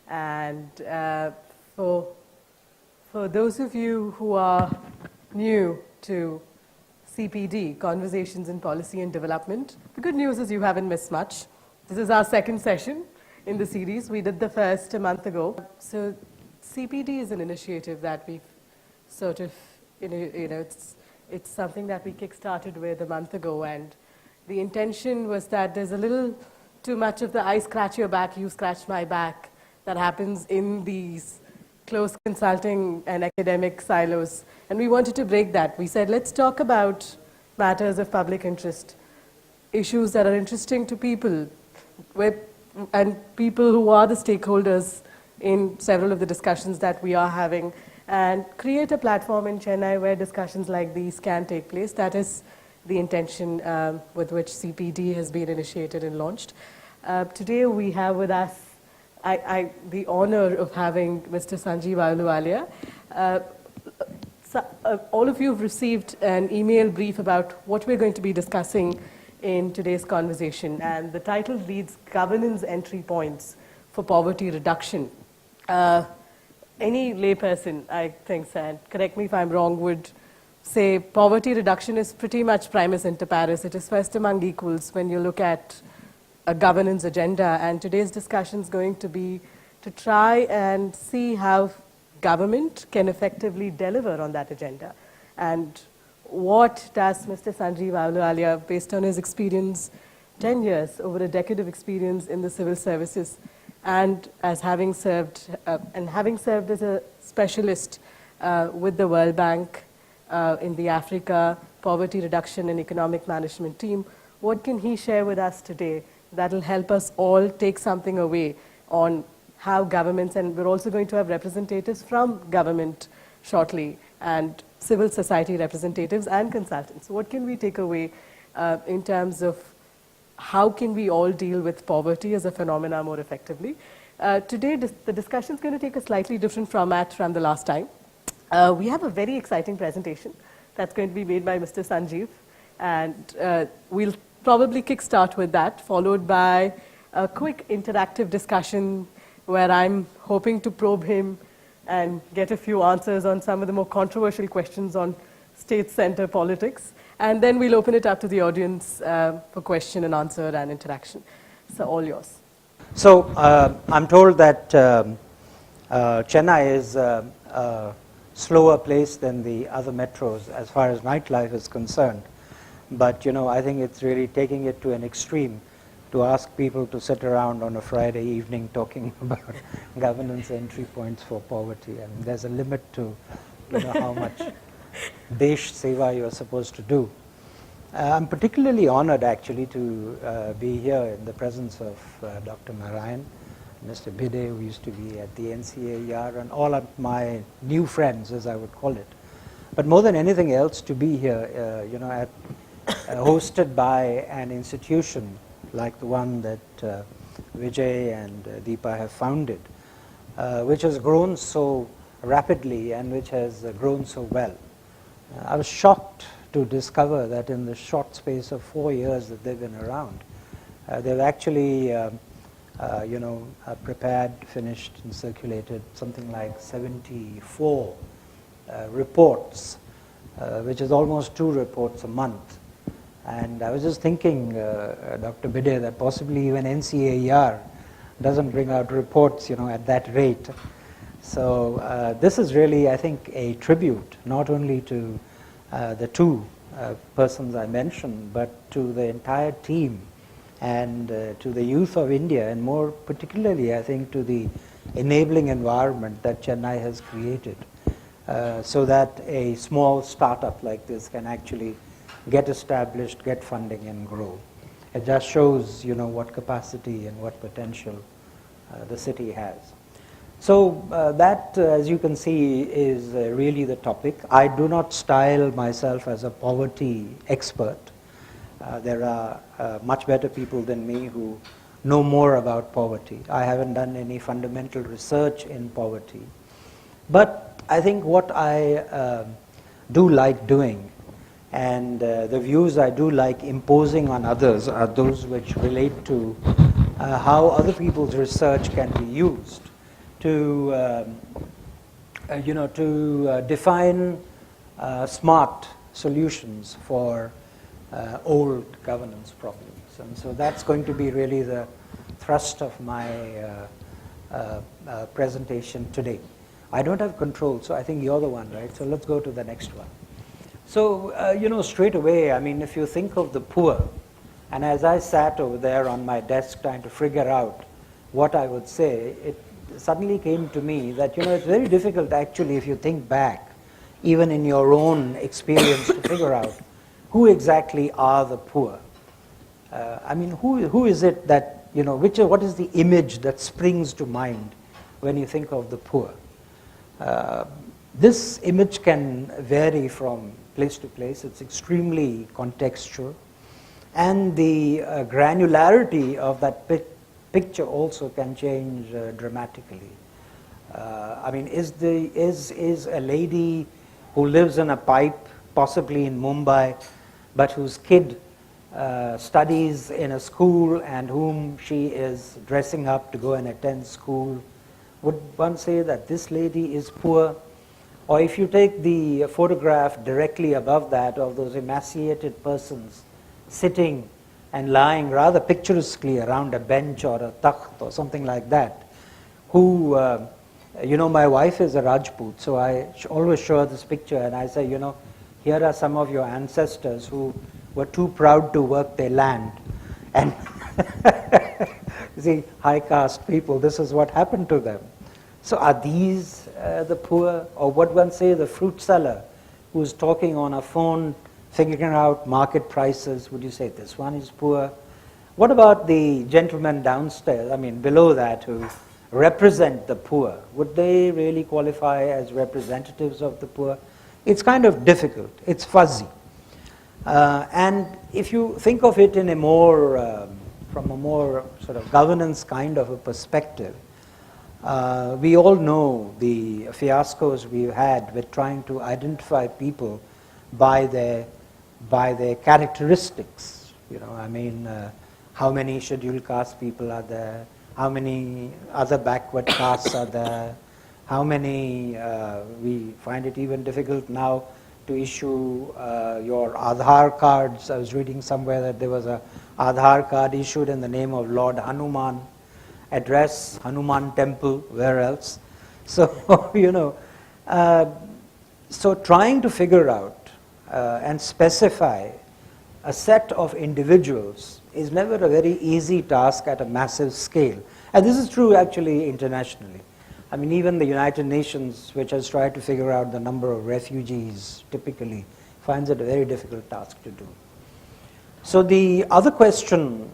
And for those of you who are new to CPD, Conversations in Policy and Development, the good news is you haven't missed much. This is our second session in the series. We did the first a month ago. So CPD is an initiative that we've sort of, it's something that we kick-started with a month ago, and the intention was that there's a little too much of the I scratch your back, you scratch my back that happens in these close consulting and academic silos. And we wanted to break that. We said, let's talk about matters of public interest, issues that are interesting to people, and people who are the stakeholders in several of the discussions that we are having, and create a platform in Chennai where discussions like these can take place. That is the intention with which CPD has been initiated and launched. Today we have with us the honor of having Mr. Sanjeev Ahluwalia. All of you have received an email brief about what we're going to be discussing in today's conversation, and the title reads Governance Entry Points for Poverty Reduction. Any layperson, I think, and correct me if I'm wrong, would say poverty reduction is pretty much primus inter pares. It is first among equals when you look at a governance agenda, and today's discussion is going to be to try and see how government can effectively deliver on that agenda. And what does Mr. Sanjeev Ahluwalia, based on his experience, 10 years, over a decade of experience in the civil services, and as having served as a specialist with the World Bank in the Africa Poverty Reduction and Economic Management team, what can he share with us today that will help us all take something away on how governments, and we're also going to have representatives from government shortly, and civil society representatives and consultants. What can we take away in terms of how can we all deal with poverty as a phenomena more effectively? Today, the discussion is going to take a slightly different format from the last time. We have a very exciting presentation that's going to be made by Mr. Sanjeev, and we'll probably kickstart with that, followed by a quick interactive discussion where I'm hoping to probe him and get a few answers on some of the more controversial questions on state center politics. And then we'll open it up to the audience for question and answer and interaction. So all yours. So I'm told that Chennai is a slower place than the other metros as far as nightlife is concerned. But I think it's really taking it to an extreme to ask people to sit around on a Friday evening talking about governance entry points for poverty. I mean, there's a limit to how much Desh Seva you're supposed to do. I'm particularly honored actually to be here in the presence of Dr. Narayan, Mr. Bide, who used to be at the NCAER, and all of my new friends, as I would call it. But more than anything else, to be here, hosted by an institution like the one that Vijay and Deepa have founded, which has grown so rapidly and which has grown so well. I was shocked to discover that in the short space of 4 years that they've been around, they've actually prepared, finished and circulated something like 74 reports, which is almost 2 reports a month. And I was just thinking, Dr. Bide, that possibly even NCAER doesn't bring out reports, at that rate. So this is really, I think, a tribute not only to the 2 persons I mentioned, but to the entire team and to the youth of India, and more particularly, I think, to the enabling environment that Chennai has created, so that a small startup like this can actually get established, get funding, and grow. It just shows, what capacity and what potential the city has. So that, as you can see, is really the topic. I do not style myself as a poverty expert. There are much better people than me who know more about poverty. I haven't done any fundamental research in poverty. But I think what I do like doing, and the views I do like imposing on others, are those which relate to how other people's research can be used to define smart solutions for old governance problems. And so that's going to be really the thrust of my presentation today. I don't have control, so I think you're the one, right? So let's go to the next one. So, straight away, I mean, if you think of the poor, and as I sat over there on my desk trying to figure out what I would say, it suddenly came to me that, it's very difficult actually if you think back, even in your own experience, to figure out who exactly are the poor. I mean, who is it that, what is the image that springs to mind when you think of the poor? This image can vary from place to place. It's extremely contextual. And the granularity of that picture also can change dramatically. I mean, is a lady who lives in a pipe, possibly in Mumbai, but whose kid studies in a school and whom she is dressing up to go and attend school, would one say that this lady is poor? Or if you take the photograph directly above that of those emaciated persons sitting and lying rather picturesquely around a bench or a takht or something like that, who, my wife is a Rajput, so I always show this picture and I say, here are some of your ancestors who were too proud to work their land. And you see, high caste people, this is what happened to them. So are these the poor? Or what one say, the fruit seller who's talking on a phone, figuring out market prices, would you say this one is poor? What about the gentlemen downstairs, below that, who represent the poor? Would they really qualify as representatives of the poor? It's kind of difficult. It's fuzzy. And if you think of it in a more, from a more sort of governance kind of a perspective, we all know the fiascos we've had with trying to identify people by their characteristics. How many scheduled caste people are there? How many other backward castes are there? How many, we find it even difficult now to issue your Aadhaar cards. I was reading somewhere that there was a Aadhaar card issued in the name of Lord Hanuman. Address, Hanuman temple, where else? So, so trying to figure out and specify a set of individuals is never a very easy task at a massive scale. And this is true actually internationally. Even the United Nations, which has tried to figure out the number of refugees typically, finds it a very difficult task to do. So the other question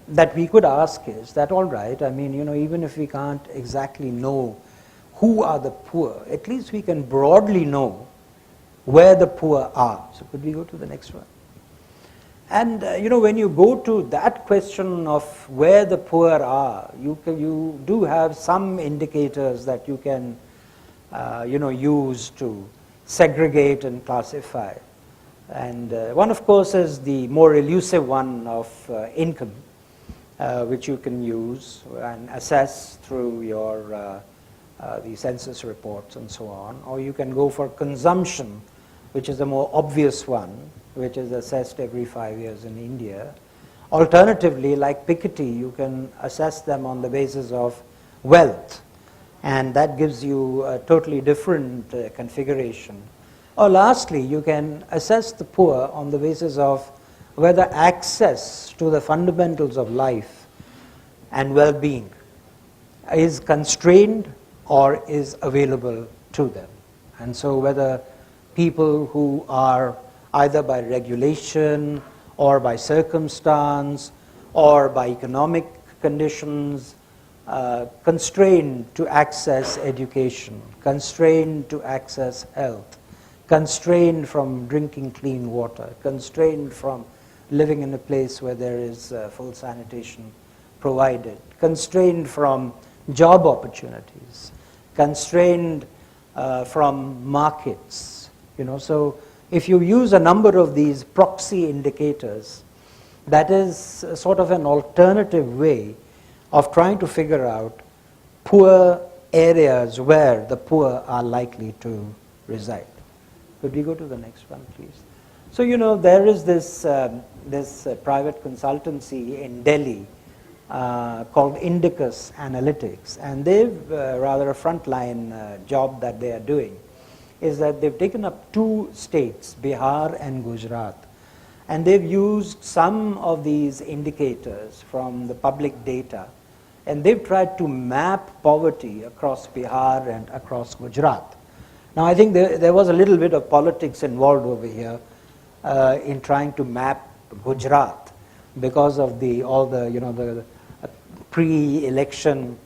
that we could ask is that, all right, even if we can't exactly know who are the poor, at least we can broadly know where the poor are. So could we go to the next one? And when you go to that question of where the poor are, you do have some indicators that you can use to segregate and classify. And one, of course, is the more elusive one of income, which you can use and assess through your the census reports and so on. Or you can go for consumption, which is a more obvious one, which is assessed every 5 years in India. Alternatively, like Piketty, you can assess them on the basis of wealth, and that gives you a totally different configuration. Or lastly, you can assess the poor on the basis of whether access to the fundamentals of life and well-being is constrained or is available to them. And so whether people who are either by regulation or by circumstance or by economic conditions constrained to access education, constrained to access health, constrained from drinking clean water, constrained from living in a place where there is full sanitation provided, constrained from job opportunities, constrained from markets. So if you use a number of these proxy indicators, that is sort of an alternative way of trying to figure out poor areas where the poor are likely to reside. Could we go to the next one, please? So, there is this, private consultancy in Delhi called Indicus Analytics, and they've rather a frontline job that they are doing is that they've taken up 2 states, Bihar and Gujarat, and they've used some of these indicators from the public data, and they've tried to map poverty across Bihar and across Gujarat. Now, I think there was a little bit of politics involved over here in trying to map Gujarat because of all the pre-election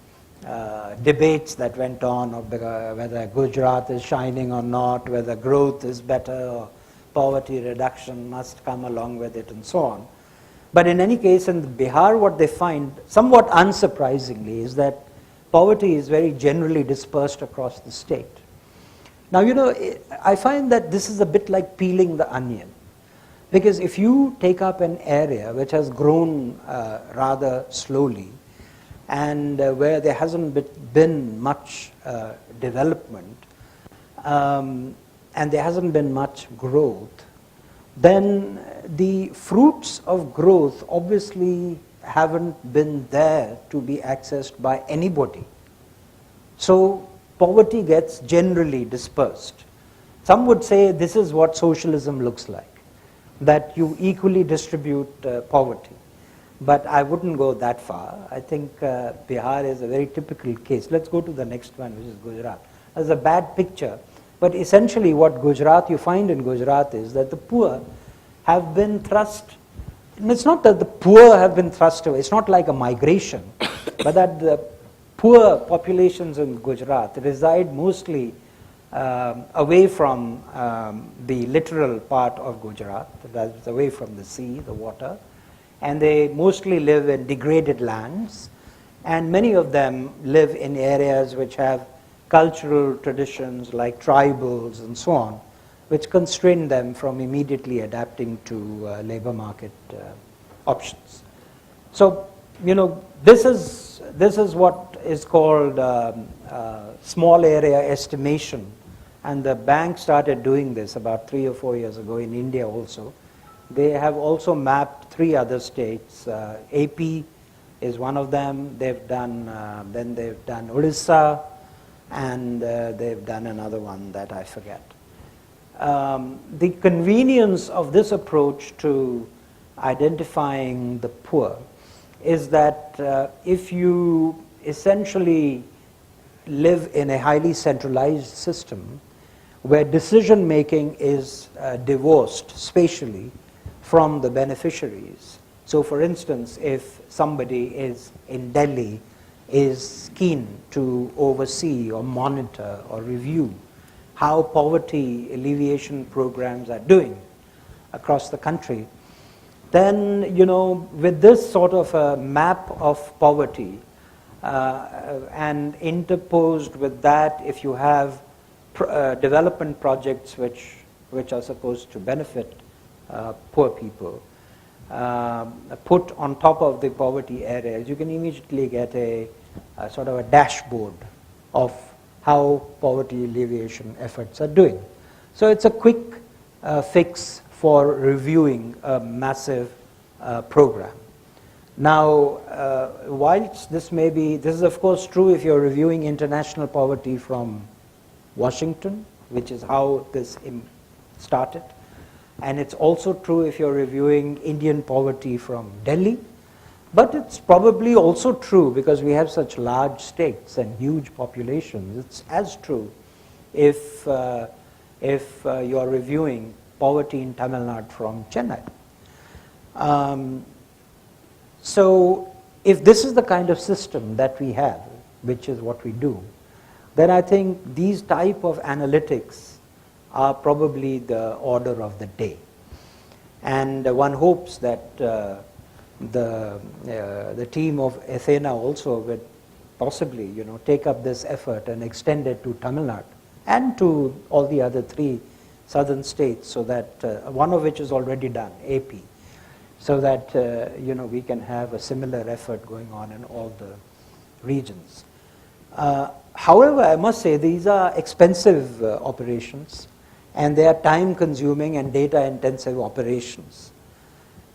debates that went on of whether Gujarat is shining or not, whether growth is better or poverty reduction must come along with it, and so on. But in any case, in Bihar, what they find, somewhat unsurprisingly, is that poverty is very generally dispersed across the state. Now, I find that this is a bit like peeling the onion. Because if you take up an area which has grown rather slowly, and where there hasn't been much development, and there hasn't been much growth, then the fruits of growth obviously haven't been there to be accessed by anybody. So poverty gets generally dispersed. Some would say this is what socialism looks like, that you equally distribute poverty. But I wouldn't go that far. I think Bihar is a very typical case. Let's go to the next one, which is Gujarat. That's a bad picture. But essentially what you find in Gujarat is that the poor have been thrust, and it's not that the poor have been thrust away, it's not like a migration, but that the poor populations in Gujarat reside mostly away from the littoral part of Gujarat, that's away from the sea, the water, and they mostly live in degraded lands, and many of them live in areas which have cultural traditions like tribals and so on, which constrain them from immediately adapting to labor market options. So, this is what is called small area estimation, and the bank started doing this about 3 or 4 years ago in India also. They have also mapped 3 other states. AP is one of them. They've done Odisha, and they've done another one that I forget. The convenience of this approach to identifying the poor is that if you essentially live in a highly centralized system where decision making is divorced spatially from the beneficiaries. So for instance, if somebody is in Delhi is keen to oversee or monitor or review how poverty alleviation programs are doing across the country, then, with this sort of a map of poverty, and interposed with that, if you have development projects which are supposed to benefit poor people, put on top of the poverty areas, you can immediately get a sort of a dashboard of how poverty alleviation efforts are doing. So it's a quick fix for reviewing a massive program. Now, whilst this is of course true if you're reviewing international poverty from Washington, which is how this started, and it's also true if you're reviewing Indian poverty from Delhi, but it's probably also true because we have such large states and huge populations. It's as true if you're reviewing poverty in Tamil Nadu from Chennai. So if this is the kind of system that we have, which is what we do, then I think these type of analytics are probably the order of the day. And one hopes that the team of Athena also would possibly take up this effort and extend it to Tamil Nadu and to all the other 3 southern states, so that one of which is already done, AP, so that we can have a similar effort going on in all the regions. However, I must say these are expensive operations, and they are time-consuming and data-intensive operations.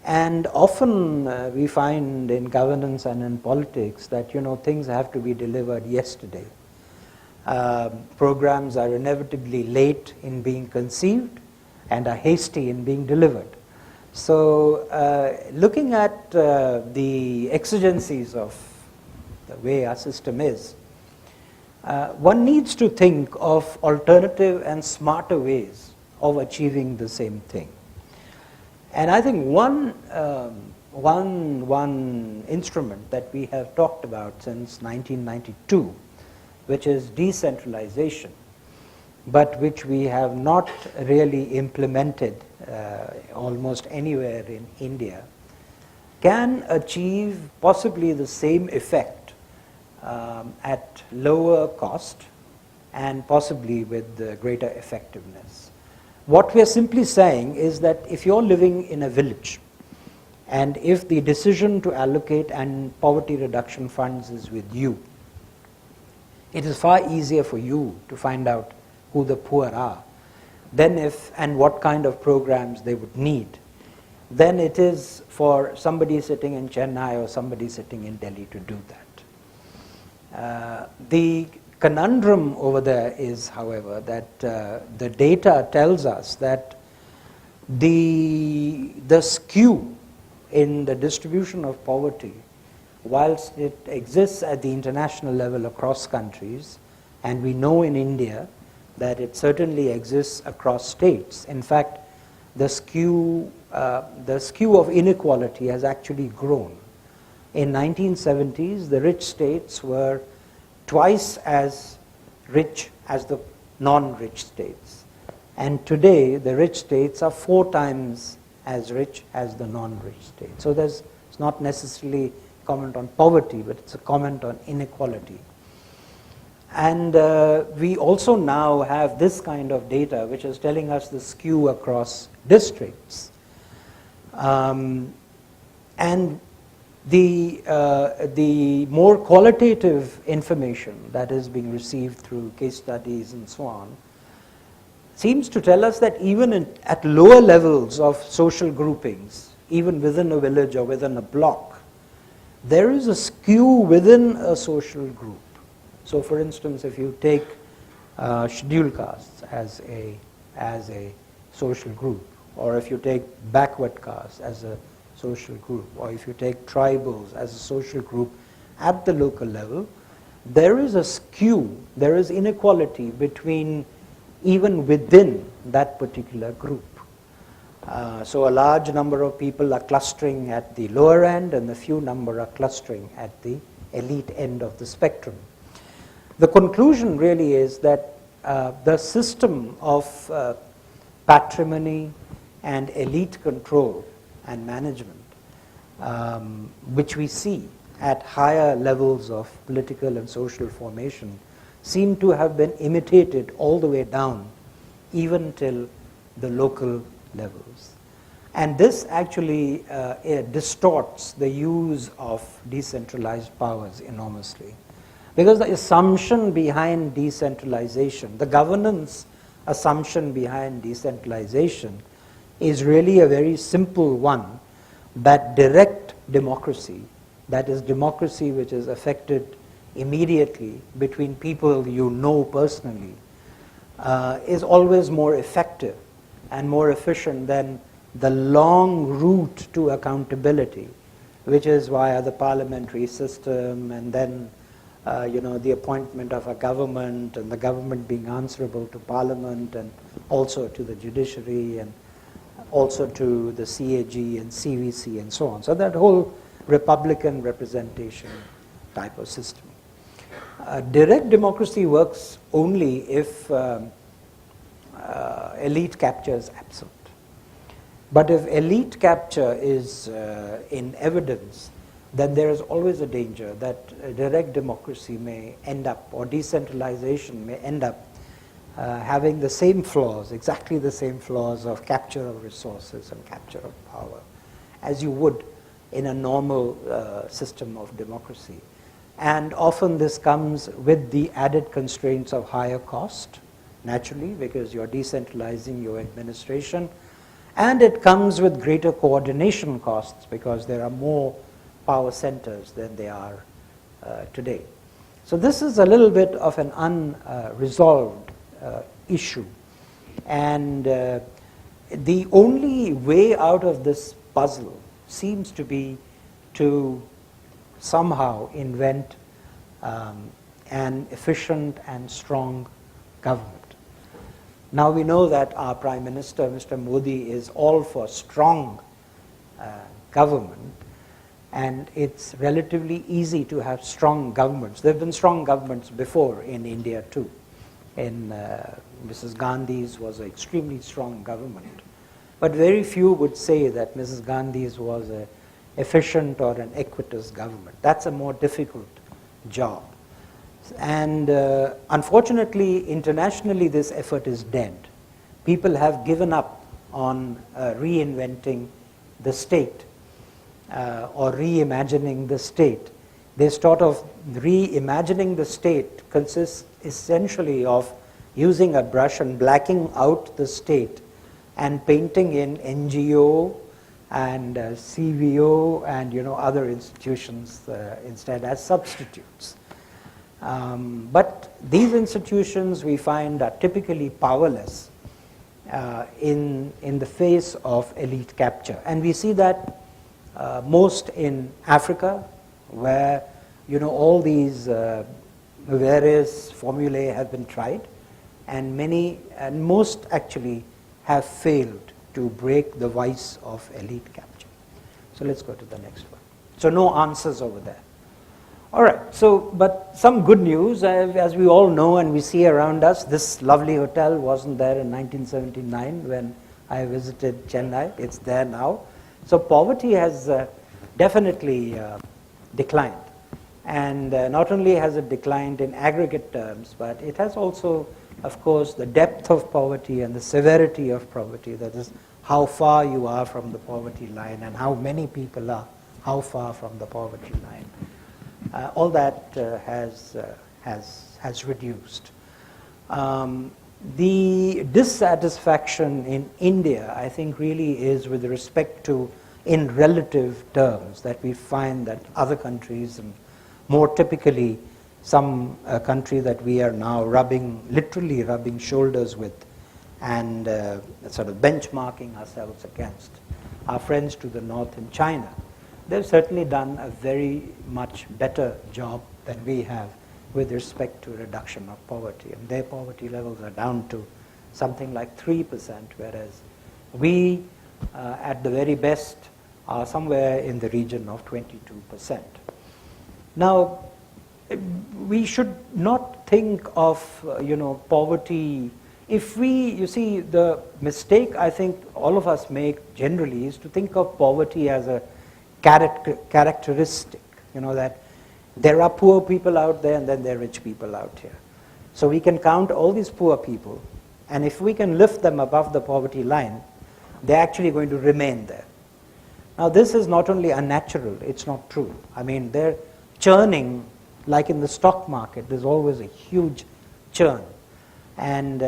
And often we find in governance and in politics that things have to be delivered yesterday. Programs are inevitably late in being conceived and are hasty in being delivered. So looking at the exigencies of the way our system is, one needs to think of alternative and smarter ways of achieving the same thing. And I think one instrument that we have talked about since 1992, which is decentralization, but which we have not really implemented almost anywhere in India, can achieve possibly the same effect at lower cost and possibly with greater effectiveness. What we are simply saying is that if you're living in a village, and if the decision to allocate and poverty reduction funds is with you, it is far easier for you to find out who the poor are and what kind of programs they would need than it is for somebody sitting in Chennai or somebody sitting in Delhi to do that. The conundrum over there is, however, that the data tells us that the skew in the distribution of poverty, whilst it exists at the international level across countries, and we know in India that it certainly exists across states. In fact, the skew of inequality has actually grown. In 1970s, the rich states were twice as rich as the non-rich states. And today, the rich states are 4 times as rich as the non-rich states. So it's not necessarily a comment on poverty, but it's a comment on inequality. And we also now have this kind of data, which is telling us the skew across districts. And the more qualitative information that is being received through case studies and so on seems to tell us that even at lower levels of social groupings, even within a village or within a block, there is a skew within a social group. So for instance, if you take scheduled castes as a social group, or if you take backward castes as a social group, or if you take tribals as a social group at the local level, there is a skew, there is inequality even within that particular group. So a large number of people are clustering at the lower end, and a few number are clustering at the elite end of the spectrum. The conclusion really is that the system of patrimony and elite control and management, which we see at higher levels of political and social formation, seem to have been imitated all the way down, even till the local levels. And this actually distorts the use of decentralized powers enormously. Because the assumption behind decentralization, the governance assumption behind decentralization, is really a very simple one, that direct democracy, that is democracy which is affected immediately between people you know personally, is always more effective and more efficient than the long route to accountability, which is via the parliamentary system, and then the appointment of a government, and the government being answerable to parliament and also to the judiciary and also to the CAG and CVC and so on. So that whole Republican representation type of system. Direct democracy works only if elite capture is absent. But if elite capture is in evidence, then there is always a danger that direct democracy may end up, or decentralization may end up having the same flaws, exactly the same flaws of capture of resources and capture of power, as you would in a normal system of democracy. And often this comes with the added constraints of higher cost, naturally, because you're decentralizing your administration. And it comes with greater coordination costs because there are more power centers than there are today. So this is a little bit of an unresolved issue. And the only way out of this puzzle seems to be to somehow invent an efficient and strong government. Now we know that our Prime Minister, Mr. Modi, is all for strong government, and it's relatively easy to have strong governments. There have been strong governments before in India too. In Mrs. Gandhi's was an extremely strong government. But very few would say that Mrs. Gandhi's was an efficient or an equitous government. That's a more difficult job. And unfortunately, internationally, this effort is dead. People have given up on reinventing the state or reimagining the state. This sort of reimagining the state consists essentially of using a brush and blacking out the state and painting in NGO and CVO and other institutions instead as substitutes. But these institutions we find are typically powerless in the face of elite capture, and we see that most in Africa, where all these various formulae have been tried, and most actually have failed to break the vice of elite capture. So let's go to the next one. So no answers over there. All right, but some good news, as we all know and we see around us. This lovely hotel wasn't there in 1979 when I visited Chennai. It's there now. So poverty has definitely declined. And not only has it declined in aggregate terms, but it has also, of course, the depth of poverty and the severity of poverty, that is, how far you are from the poverty line and how many people are how far from the poverty line. All that has reduced. The dissatisfaction in India, I think, really is with respect to, in relative terms, that we find that other countries, and more typically some country that we are now literally rubbing shoulders with and sort of benchmarking ourselves against, our friends to the north in China. They've certainly done a very much better job than we have with respect to reduction of poverty. And their poverty levels are down to something like 3%, whereas we, at the very best, are somewhere in the region of 22%. Now, we should not think of, poverty. You see, the mistake I think all of us make generally is to think of poverty as a characteristic, that there are poor people out there and then there are rich people out here. So we can count all these poor people, and if we can lift them above the poverty line, they're actually going to remain there. Now this is not only unnatural, it's not true. I mean, they're churning, like in the stock market, there's always a huge churn. And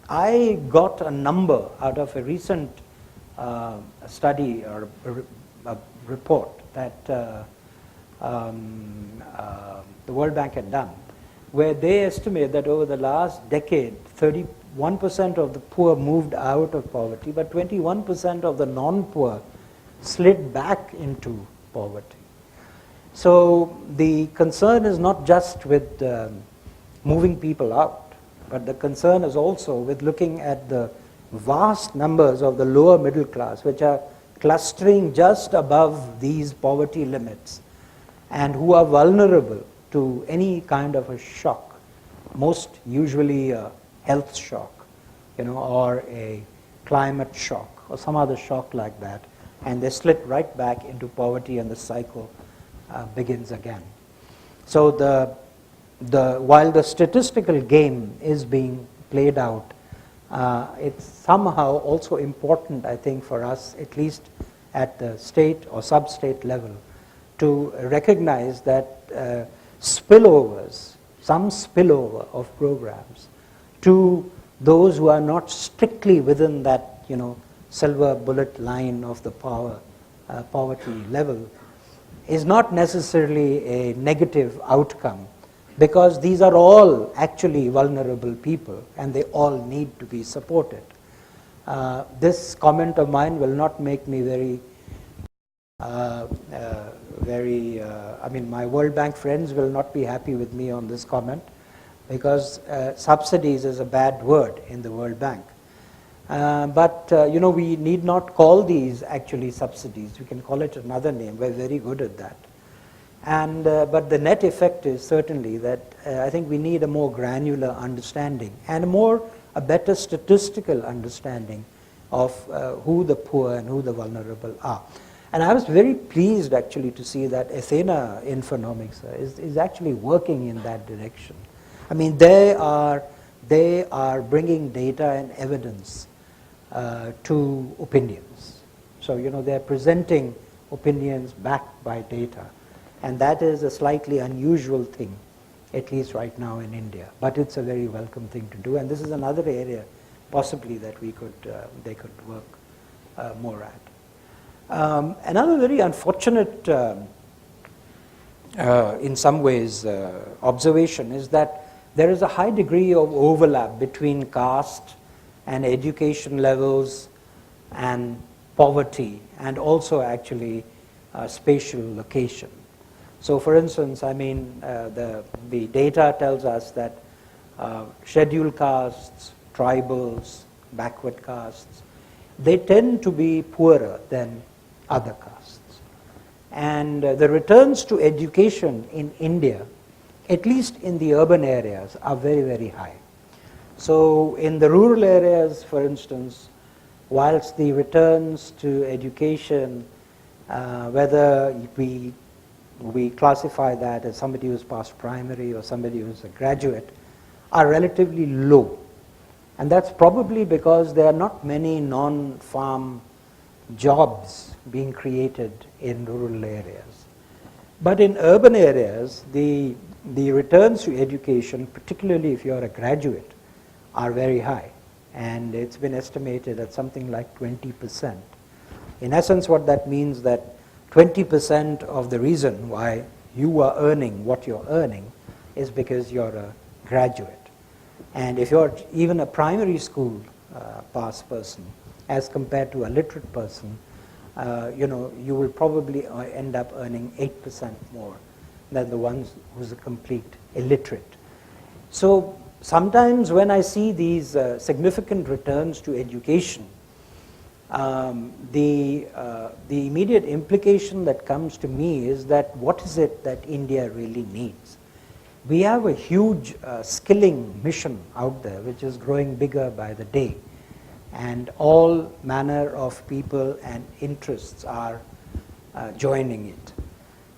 I got a number out of a recent study or a report that the World Bank had done, where they estimate that over the last decade, 31% of the poor moved out of poverty, but 21% of the non-poor slid back into poverty. So the concern is not just with moving people out, but the concern is also with looking at the vast numbers of the lower middle class, which are clustering just above these poverty limits and who are vulnerable to any kind of a shock, most usually a health shock, or a climate shock or some other shock like that, and they slip right back into poverty and the cycle begins again. So while the statistical game is being played out, it's somehow also important, I think, for us, at least at the state or sub-state level, to recognize that spillovers, some spillover of programs to those who are not strictly within that, silver bullet line of the poverty level, is not necessarily a negative outcome, because these are all actually vulnerable people and they all need to be supported. This comment of mine will not make me my World Bank friends will not be happy with me on this comment, because subsidies is a bad word in the World Bank. But we need not call these actually subsidies. We can call it another name. We're very good at that. And but the net effect is certainly that I think we need a more granular understanding and a better statistical understanding of who the poor and who the vulnerable are. And I was very pleased actually to see that Athena Infonomics is actually working in that direction. I mean, they are bringing data and evidence to opinions. So, they're presenting opinions backed by data. And that is a slightly unusual thing, at least right now in India. But it's a very welcome thing to do. And this is another area possibly that they could work more at. Another very unfortunate, in some ways, observation is that there is a high degree of overlap between caste and education levels and poverty, and also actually spatial location. So for instance, the data tells us that scheduled castes, tribals, backward castes, they tend to be poorer than other castes. And the returns to education in India, at least in the urban areas, are very, very high. So in the rural areas, for instance, whilst the returns to education, whether we classify that as somebody who's past primary or somebody who's a graduate, are relatively low. And that's probably because there are not many non-farm jobs being created in rural areas. But in urban areas, the returns to education, particularly if you're a graduate, are very high. And it's been estimated at something like 20%. In essence, what that means that 20% of the reason why you are earning what you're earning is because you're a graduate. And if you're even a primary school pass person, as compared to a literate person, you will probably end up earning 8% more than the ones who's a complete illiterate. So sometimes when I see these significant returns to education, the immediate implication that comes to me is that what is it that India really needs? We have a huge skilling mission out there, which is growing bigger by the day. And all manner of people and interests are joining it.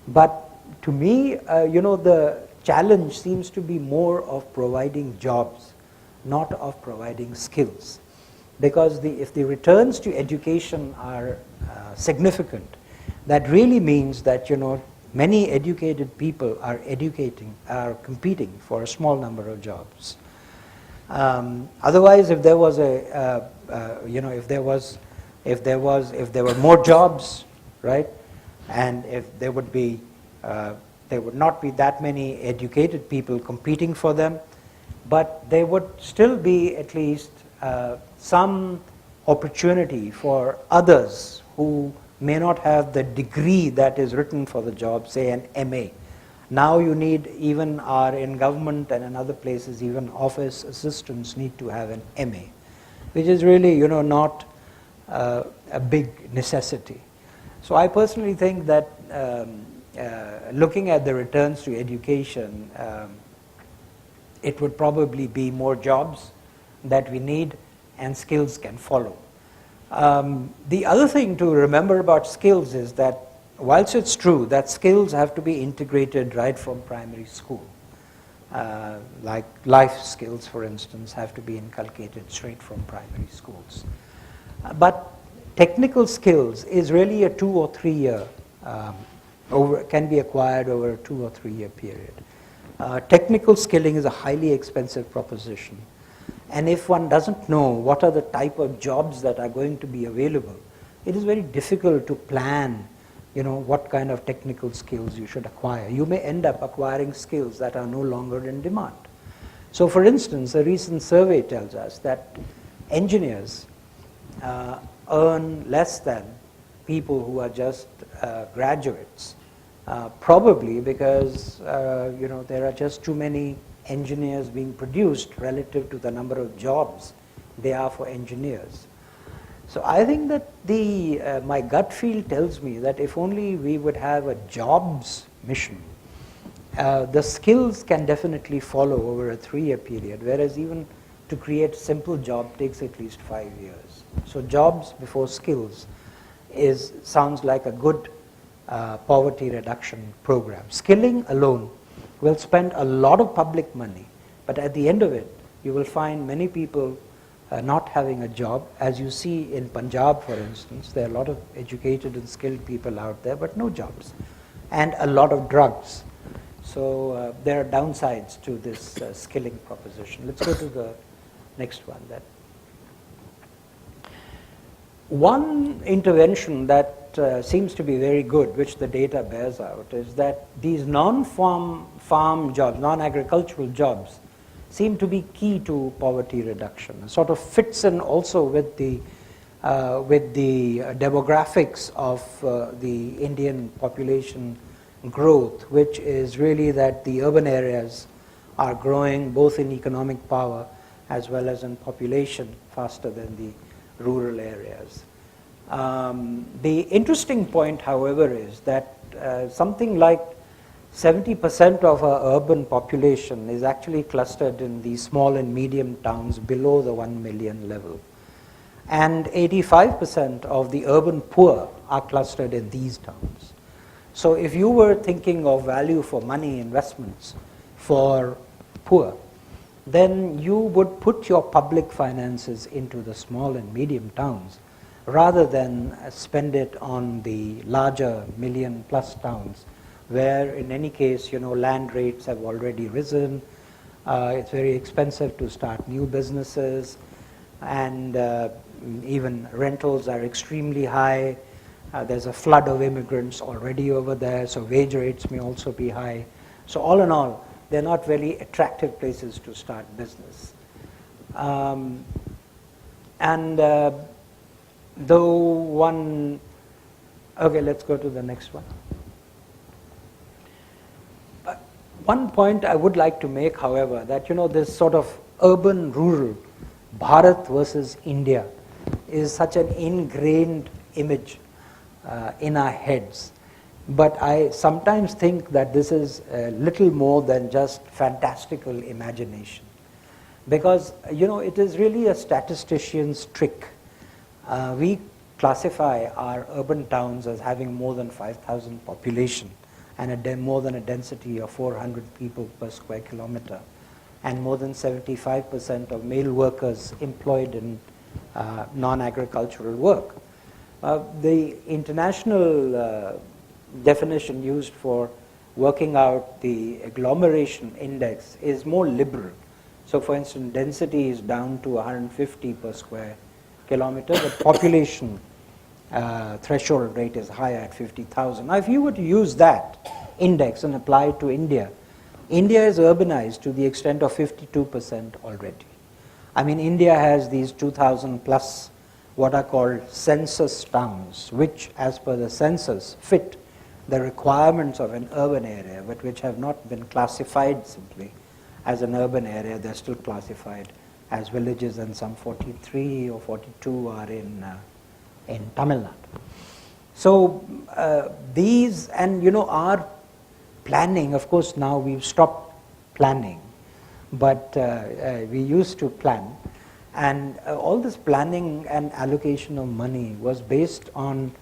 But to me, the challenge seems to be more of providing jobs, not of providing skills. Because if the returns to education are significant, that really means that many educated people are competing for a small number of jobs. Otherwise, if there was if there were more jobs, right, and if there would not be that many educated people competing for them, but there would still be at least some opportunity for others who may not have the degree that is written for the job, say an MA. Now you need, even in government and in other places, even office assistants need to have an MA, which is really, not a big necessity. So I personally think that looking at the returns to education, it would probably be more jobs that we need, and skills can follow. The other thing to remember about skills is that whilst it's true that skills have to be integrated right from primary school, like life skills, for instance, have to be inculcated straight from primary schools. But technical skills is really a 2 or 3 year, can be acquired over a 2 or 3 year period. Technical skilling is a highly expensive proposition. And if one doesn't know what are the type of jobs that are going to be available, it is very difficult to plan, what kind of technical skills you should acquire. You may end up acquiring skills that are no longer in demand. So for instance, a recent survey tells us that engineers earn less than people who are just graduates, probably because there are just too many engineers being produced relative to the number of jobs there are for engineers. So I think that my gut feel tells me that if only we would have a jobs mission, the skills can definitely follow over a 3-year period, whereas even to create simple job takes at least 5 years. So jobs before skills sounds like a good poverty reduction program. Skilling alone will spend a lot of public money, but at the end of it, you will find many people not having a job. As you see in Punjab, for instance, there are a lot of educated and skilled people out there, but no jobs, and a lot of drugs. So there are downsides to this skilling proposition. Let's go to the next one. One intervention that seems to be very good, which the data bears out, is that these non-farm jobs, non-agricultural jobs, seem to be key to poverty reduction. It sort of fits in also with the demographics of the Indian population growth, which is really that the urban areas are growing both in economic power as well as in population faster than the rural areas. The interesting point, however, is that something like 70% of our urban population is actually clustered in the small and medium towns below the 1 million level. And 85% of the urban poor are clustered in these towns. So if you were thinking of value for money investments for poor, then you would put your public finances into the small and medium towns rather than spend it on the larger million-plus towns, where in any case, land rates have already risen, it's very expensive to start new businesses, and even rentals are extremely high. There's a flood of immigrants already over there, so wage rates may also be high. So all in all, they're not very attractive places to start business. Okay, let's go to the next one. One point I would like to make, however, that this sort of urban-rural, Bharat versus India, is such an ingrained image in our heads. But I sometimes think that this is little more than just fantastical imagination. Because, it is really a statistician's trick. We classify our urban towns as having more than 5,000 population and more than a density of 400 people per square kilometer, and more than 75% of male workers employed in non-agricultural work. The international definition used for working out the agglomeration index is more liberal. So for instance, density is down to 150 per square kilometer, but population threshold rate is higher at 50,000. Now if you were to use that index and apply it to India, India is urbanized to the extent of 52% already. I mean, India has these 2,000 plus what are called census towns, which as per the census fit the requirements of an urban area, but which have not been classified simply as an urban area. They're still classified as villages, and some 43 or 42 are in Tamil Nadu. So these, and our planning, of course now we've stopped planning, but we used to plan, and all this planning and allocation of money was based on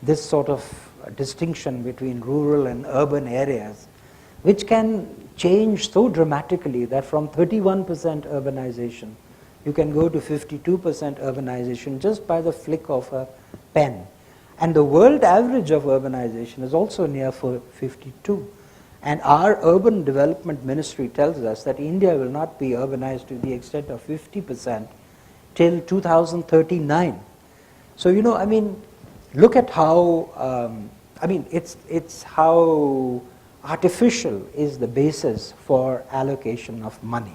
this sort of distinction between rural and urban areas, which can change so dramatically that from 31% urbanization, you can go to 52% urbanization just by the flick of a pen. And the world average of urbanization is also near 52. And our urban development ministry tells us that India will not be urbanized to the extent of 50% till 2039. So, you know, I mean, look at how, it's how artificial is the basis for allocation of money.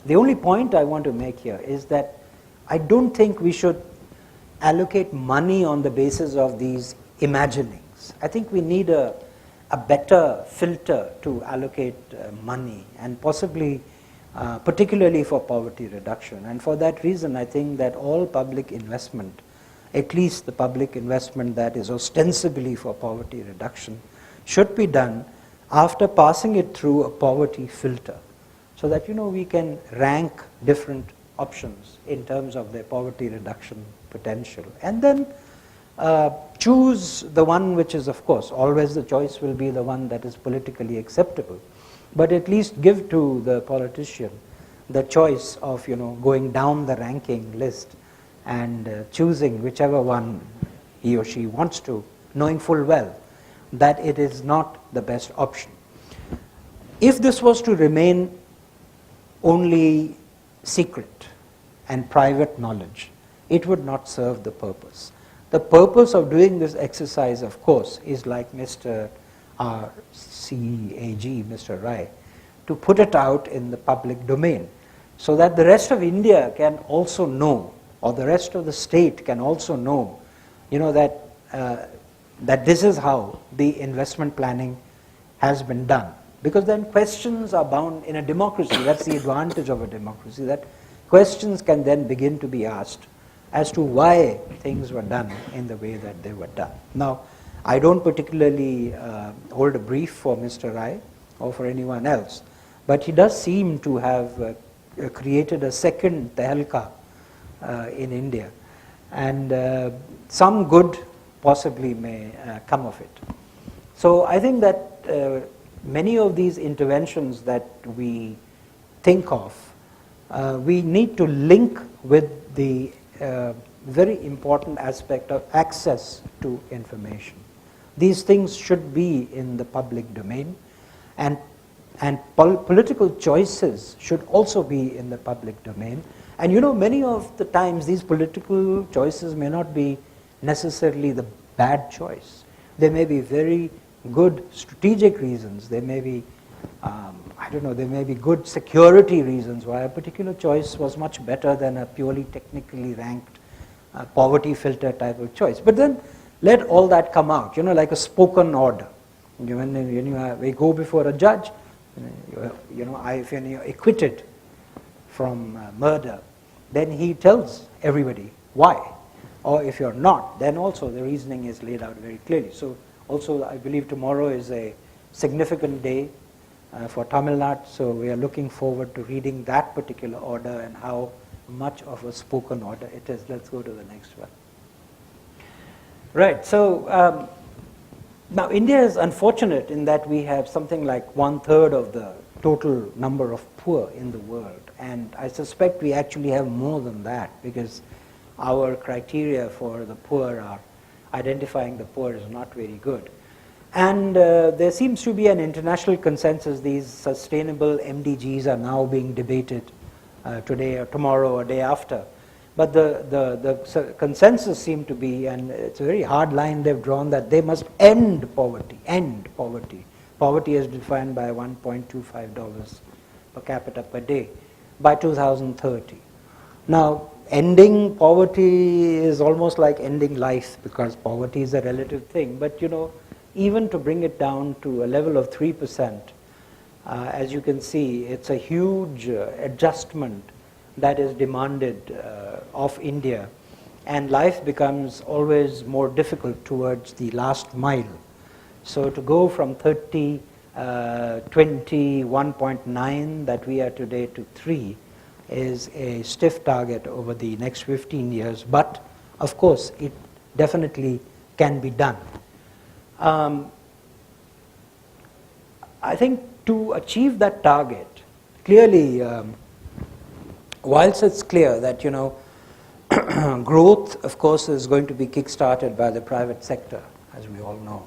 The only point I want to make here is that I don't think we should allocate money on the basis of these imaginings. I think we need a better filter to allocate money, and possibly particularly for poverty reduction. And for that reason, I think that all public investment, at least the public investment that is ostensibly for poverty reduction, should be done after passing it through a poverty filter, so that, you know, we can rank different options in terms of their poverty reduction potential, and then choose the one which is, of course, always the choice will be the one that is politically acceptable, but at least give to the politician the choice of, you know, going down the ranking list and choosing whichever one he or she wants to, knowing full well that it is not the best option. If this was to remain only secret and private knowledge, it would not serve the purpose. The purpose of doing this exercise, of course, is like Mr. CAG, Mr. Rai, to put it out in the public domain, so that the rest of India can also know, or the rest of the state can also know, you know, that this is how the investment planning has been done. Because then questions are bound in a democracy. That's the advantage of a democracy, that questions can then begin to be asked as to why things were done in the way that they were done. Now, I don't particularly hold a brief for Mr. Rai or for anyone else, but he does seem to have created a second Tehelka in India, and some good possibly may come of it. So I think that many of these interventions that we think of, we need to link with the very important aspect of access to information. These things should be in the public domain, and political choices should also be in the public domain. And you know, many of the times these political choices may not be necessarily the bad choice. There may be very good strategic reasons. There may be, there may be good security reasons why a particular choice was much better than a purely technically ranked poverty filter type of choice. But then let all that come out, you know, like a spoken order. When we go before a judge, if you're acquitted from murder, then he tells everybody why. Or if you're not, then also the reasoning is laid out very clearly. So also, I believe tomorrow is a significant day for Tamil Nadu, so we are looking forward to reading that particular order and how much of a spoken order it is. Let's go to the next one. Right, so now India is unfortunate in that we have something like 1/3 of the total number of poor in the world, and I suspect we actually have more than that, because our criteria for the poor are, identifying the poor is not very good. And there seems to be an international consensus. These sustainable MDGs are now being debated today or tomorrow or day after. But the consensus seemed to be, and it's a very hard line they've drawn, that they must end poverty, end poverty. Poverty is defined by $1.25 per capita per day by 2030. Now, ending poverty is almost like ending life, because poverty is a relative thing. But you know, even to bring it down to a level of 3%, as you can see, it's a huge adjustment that is demanded of India, and life becomes always more difficult towards the last mile. So to go from 21.9 that we are today to 3 is a stiff target over the next 15 years, but of course it definitely can be done. I think to achieve that target, clearly, whilst it's clear that, you know, growth, of course, is going to be kick-started by the private sector, as we all know.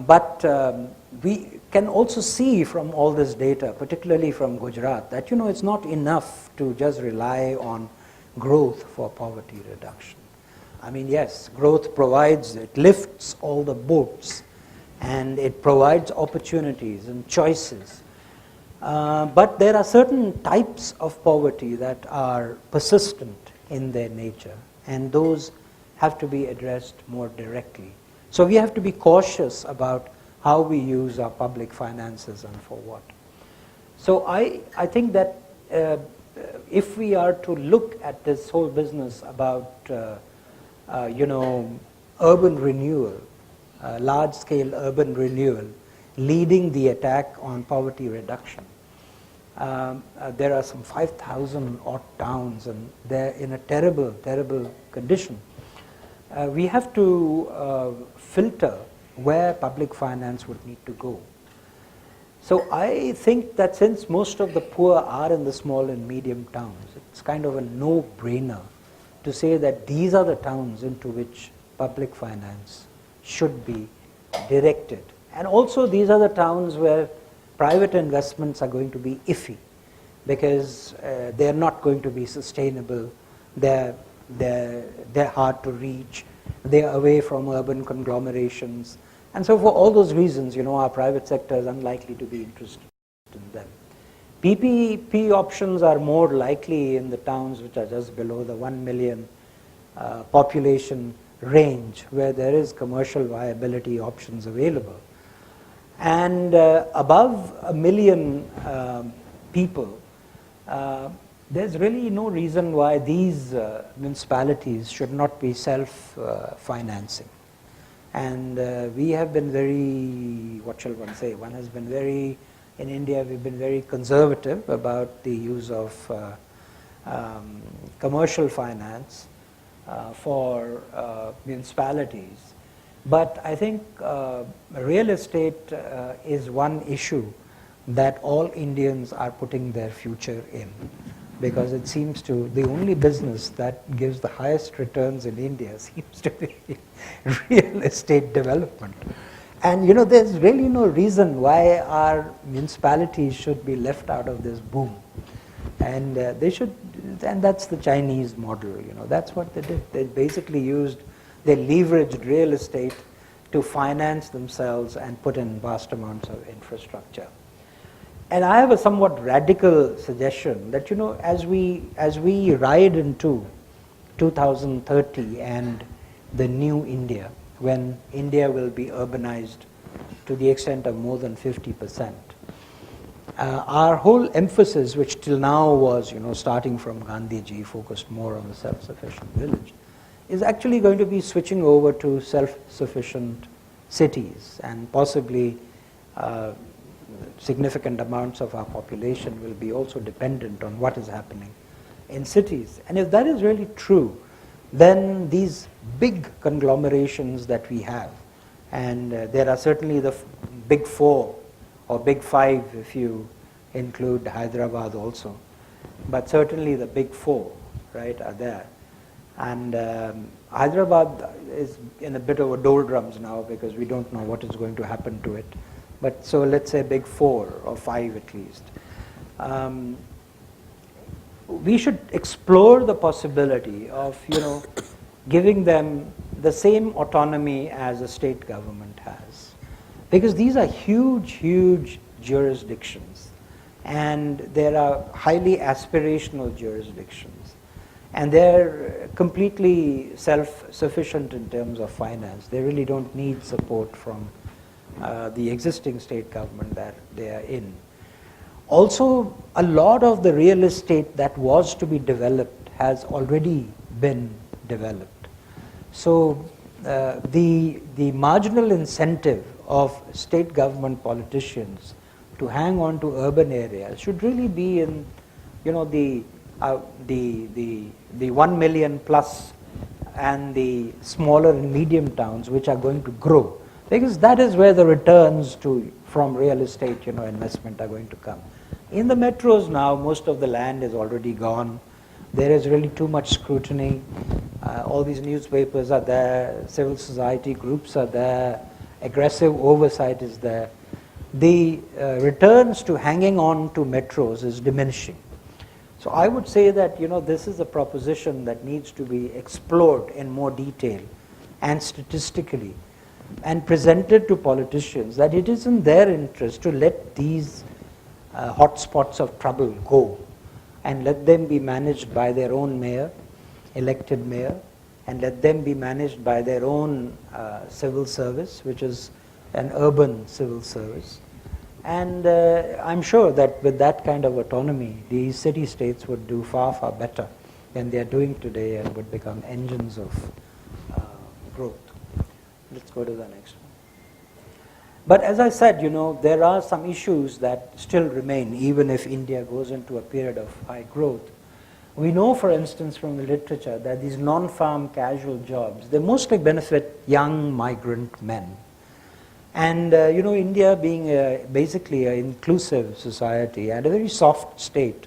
But can also see from all this data, particularly from Gujarat, that it's not enough to just rely on growth for poverty reduction. I mean, yes, growth provides, it lifts all the boats, and it provides opportunities and choices. But there are certain types of poverty that are persistent in their nature, and those have to be addressed more directly. So we have to be cautious about how we use our public finances and for what. So I think that if we are to look at this whole business about urban renewal, large-scale urban renewal, leading the attack on poverty reduction, there are some 5,000 odd towns, and they're in a terrible, terrible condition. We have to filter where public finance would need to go. So I think that since most of the poor are in the small and medium towns, it's kind of a no-brainer to say that these are the towns into which public finance should be directed. And also these are the towns where private investments are going to be iffy, because they're not going to be sustainable, they're hard to reach, they're away from urban conglomerations. And so for all those reasons, our private sector is unlikely to be interested in them. PPP options are more likely in the towns which are just below the 1 million population range, where there is commercial viability options available. And above 1 million people, there's really no reason why these municipalities should not be self-financing. And we have been very, what shall one say, one has been very, in India we've been very conservative about the use of commercial finance for municipalities. But I think real estate is one issue that all Indians are putting their future in, because it seems to, the only business that gives the highest returns in India seems to be real estate development. And there's really no reason why our municipalities should be left out of this boom. And they should, and that's the Chinese model, that's what they did. They basically they leveraged real estate to finance themselves and put in vast amounts of infrastructure. And I have a somewhat radical suggestion that, as we ride into 2030 and the new India, when India will be urbanized to the extent of more than 50%, our whole emphasis, which till now was, starting from Gandhiji, focused more on the self-sufficient village, is actually going to be switching over to self-sufficient cities, and possibly significant amounts of our population will be also dependent on what is happening in cities. And if that is really true, then these big conglomerations that we have, and there are certainly the big four, or big five if you include Hyderabad also, but certainly the big four, right, are there. And Hyderabad is in a bit of a doldrums now, because we don't know what is going to happen to it. But so let's say big four or five at least. We should explore the possibility of, giving them the same autonomy as a state government has. Because these are huge, huge jurisdictions. And there are highly aspirational jurisdictions. And they're completely self-sufficient in terms of finance. They really don't need support from the existing state government that they are in. Also, a lot of the real estate that was to be developed has already been developed. So the marginal incentive of state government politicians to hang on to urban areas should really be in, the 1 million plus and the smaller and medium towns which are going to grow. Because that is where the returns from real estate investment are going to come. In the metros now, most of the land is already gone. There is really too much scrutiny. All these newspapers are there, civil society groups are there, aggressive oversight is there. the returns to hanging on to metros is diminishing. So I would say that, you know, this is a proposition that needs to be explored in more detail and statistically and presented to politicians, that it is in their interest to let these hotspots of trouble go and let them be managed by their own mayor, elected mayor, and let them be managed by their own civil service, which is an urban civil service. And I'm sure that with that kind of autonomy, these city-states would do far, far better than they are doing today and would become engines of growth. Let's go to the next one. But as I said, you know, there are some issues that still remain, even if India goes into a period of high growth. We know, for instance, from the literature that these non-farm casual jobs, they mostly benefit young migrant men. And, you know, India being basically an inclusive society and a very soft state,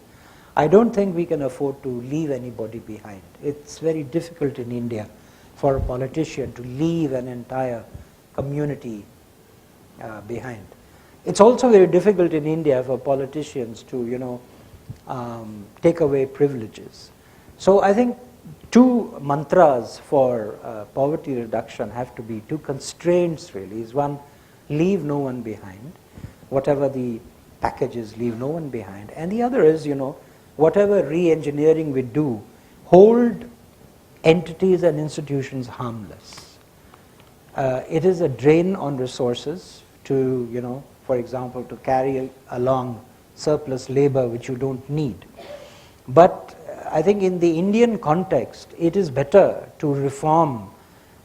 I don't think we can afford to leave anybody behind. It's very difficult in India for a politician to leave an entire community behind. It's also very difficult in India for politicians to, you know, take away privileges. So I think two mantras for poverty reduction have to be, two constraints really, is one, leave no one behind. Whatever the package is, leave no one behind. And the other is, you know, whatever re-engineering we do, hold entities and institutions harmless. It is a drain on resources to, you know, for example, to carry along surplus labor which you don't need. But I think in the Indian context, it is better to reform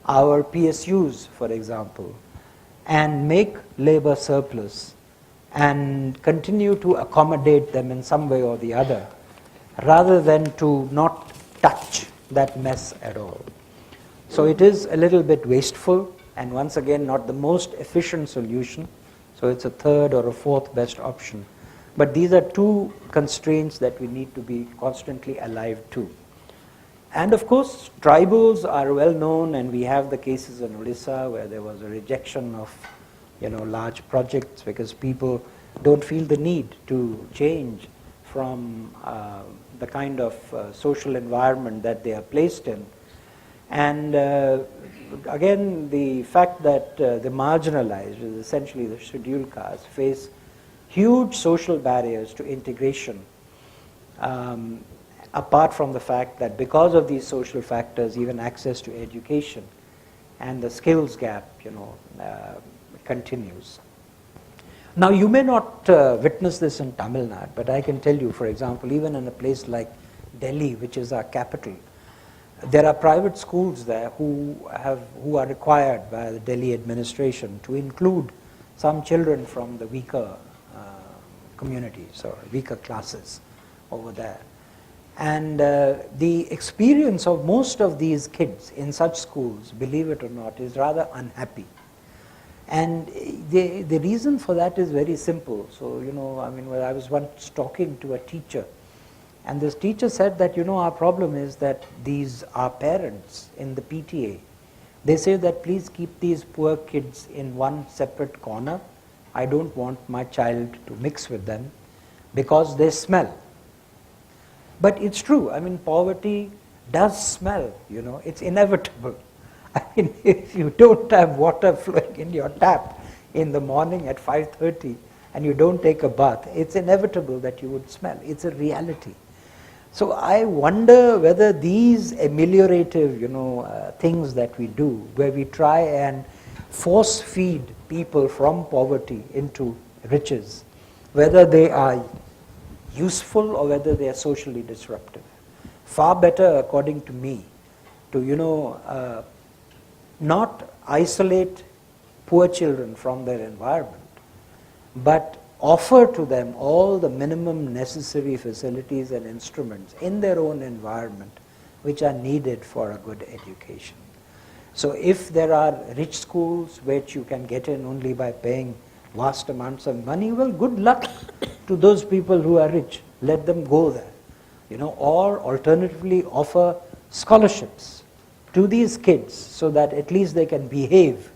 our PSUs, for example, and make labor surplus and continue to accommodate them in some way or the other, rather than to not touch that mess at all. So it is a little bit wasteful, and once again not the most efficient solution, so it's a third or a fourth best option. But these are two constraints that we need to be constantly alive to. And of course, tribals are well known, and we have the cases in Odisha where there was a rejection of, you know, large projects because people don't feel the need to change from the kind of social environment that they are placed in. And again, the fact that the marginalized, essentially the scheduled castes, face huge social barriers to integration, apart from the fact that because of these social factors, even access to education and the skills gap, you know, continues. Now, you may not witness this in Tamil Nadu, but I can tell you, for example, even in a place like Delhi, which is our capital, there are private schools there who are required by the Delhi administration to include some children from the weaker communities or weaker classes over there. And the experience of most of these kids in such schools, believe it or not, is rather unhappy. And the reason for that is very simple. So, you know, I mean, I was once talking to a teacher, and this teacher said that, you know, our problem is that our parents in the PTA, they say that please keep these poor kids in one separate corner. I don't want my child to mix with them because they smell. But it's true. I mean, poverty does smell, you know, it's inevitable. I mean, if you don't have water flowing in your tap in the morning at 5:30 and you don't take a bath, it's inevitable that you would smell. It's a reality. So I wonder whether these ameliorative, you know, things that we do, where we try and force feed people from poverty into riches, whether they are useful or whether they are socially disruptive. Far better, according to me, to, you know, not isolate poor children from their environment, but offer to them all the minimum necessary facilities and instruments in their own environment which are needed for a good education. So if there are rich schools which you can get in only by paying vast amounts of money, well, good luck to those people who are rich. Let them go there, you know, or alternatively offer scholarships to these kids so that at least they can behave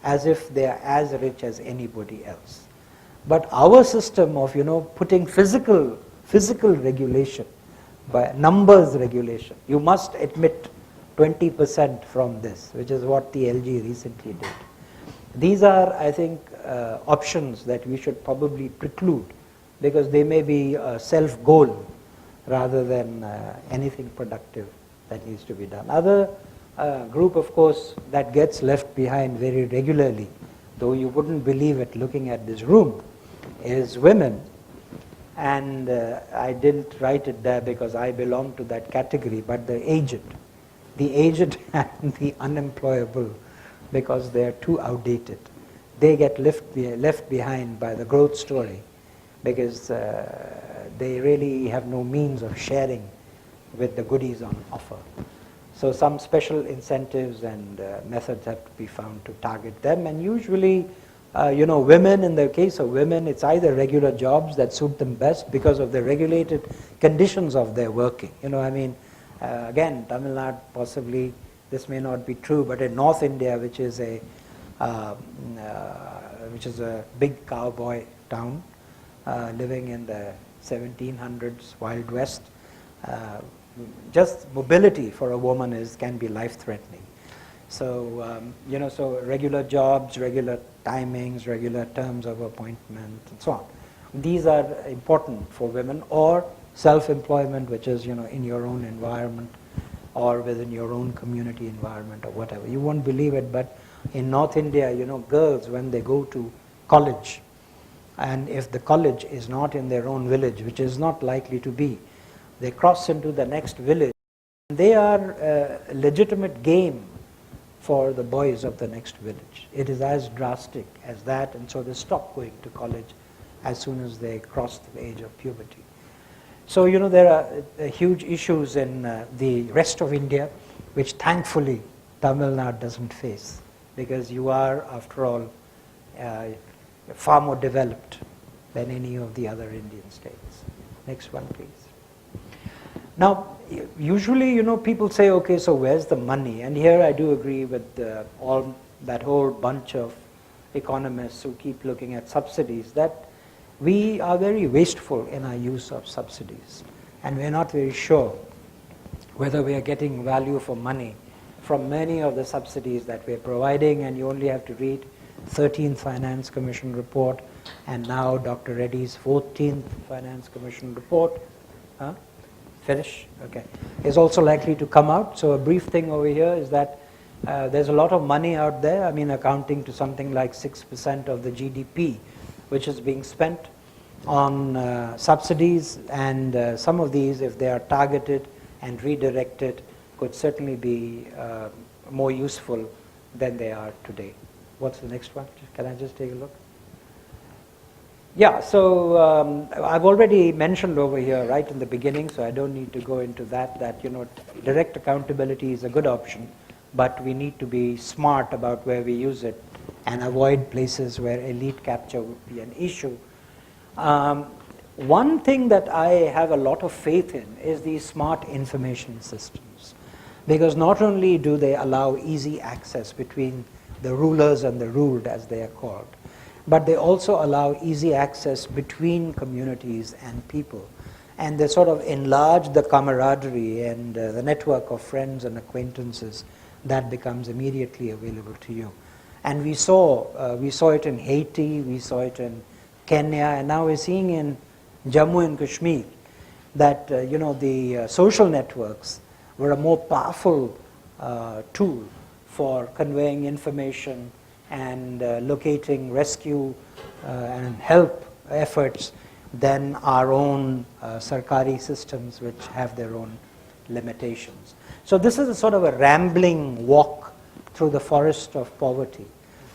as if they are as rich as anybody else. But our system of, putting physical regulation, by numbers regulation, you must admit 20% from this, which is what the LG recently did. These are, I think, options that we should probably preclude, because they may be a self-goal rather than anything productive that needs to be done. Other group, of course, that gets left behind very regularly, though you wouldn't believe it looking at this room, is women. And I didn't write it there because I belong to that category, but the aged and the unemployable, because they are too outdated. They get left behind by the growth story, because they really have no means of sharing with the goodies on offer. So some special incentives and methods have to be found to target them. And usually, women, in the case of women, it's either regular jobs that suit them best because of the regulated conditions of their working. Again, Tamil Nadu, possibly this may not be true, but in North India, which is a big cowboy town, living in the 1700s Wild West, just mobility for a woman can be life-threatening. So, so regular jobs, regular timings, regular terms of appointment, and so on. These are important for women, or self-employment, which is, in your own environment or within your own community environment or whatever. You won't believe it, but in North India, girls, when they go to college, and if the college is not in their own village, which is not likely to be, they cross into the next village. They are a legitimate game for the boys of the next village. It is as drastic as that, and so they stop going to college as soon as they cross the age of puberty. So, there are huge issues in the rest of India, which thankfully Tamil Nadu doesn't face, because you are, after all, far more developed than any of the other Indian states. Next one, please. Now, usually, people say, okay, so where's the money? And here I do agree with that whole bunch of economists who keep looking at subsidies, that we are very wasteful in our use of subsidies. And we're not very sure whether we are getting value for money from many of the subsidies that we're providing. And you only have to read 13th Finance Commission report, and now Dr. Reddy's 14th Finance Commission report. Finish? Okay. Is also likely to come out. So a brief thing over here is that there's a lot of money out there, accounting to something like 6% of the GDP, which is being spent on subsidies, and some of these, if they are targeted and redirected, could certainly be more useful than they are today. What's the next one? Can I just take a look? Yeah, so I've already mentioned over here right in the beginning, so I don't need to go into that, direct accountability is a good option, but we need to be smart about where we use it and avoid places where elite capture would be an issue. One thing that I have a lot of faith in is these smart information systems, because not only do they allow easy access between the rulers and the ruled, as they are called, but they also allow easy access between communities and people. And they sort of enlarge the camaraderie and the network of friends and acquaintances that becomes immediately available to you. And we saw it in Haiti, we saw it in Kenya, and now we're seeing in Jammu and Kashmir that the social networks were a more powerful tool for conveying information and locating rescue and help efforts than our own Sarkari systems, which have their own limitations. So this is a sort of a rambling walk through the forest of poverty.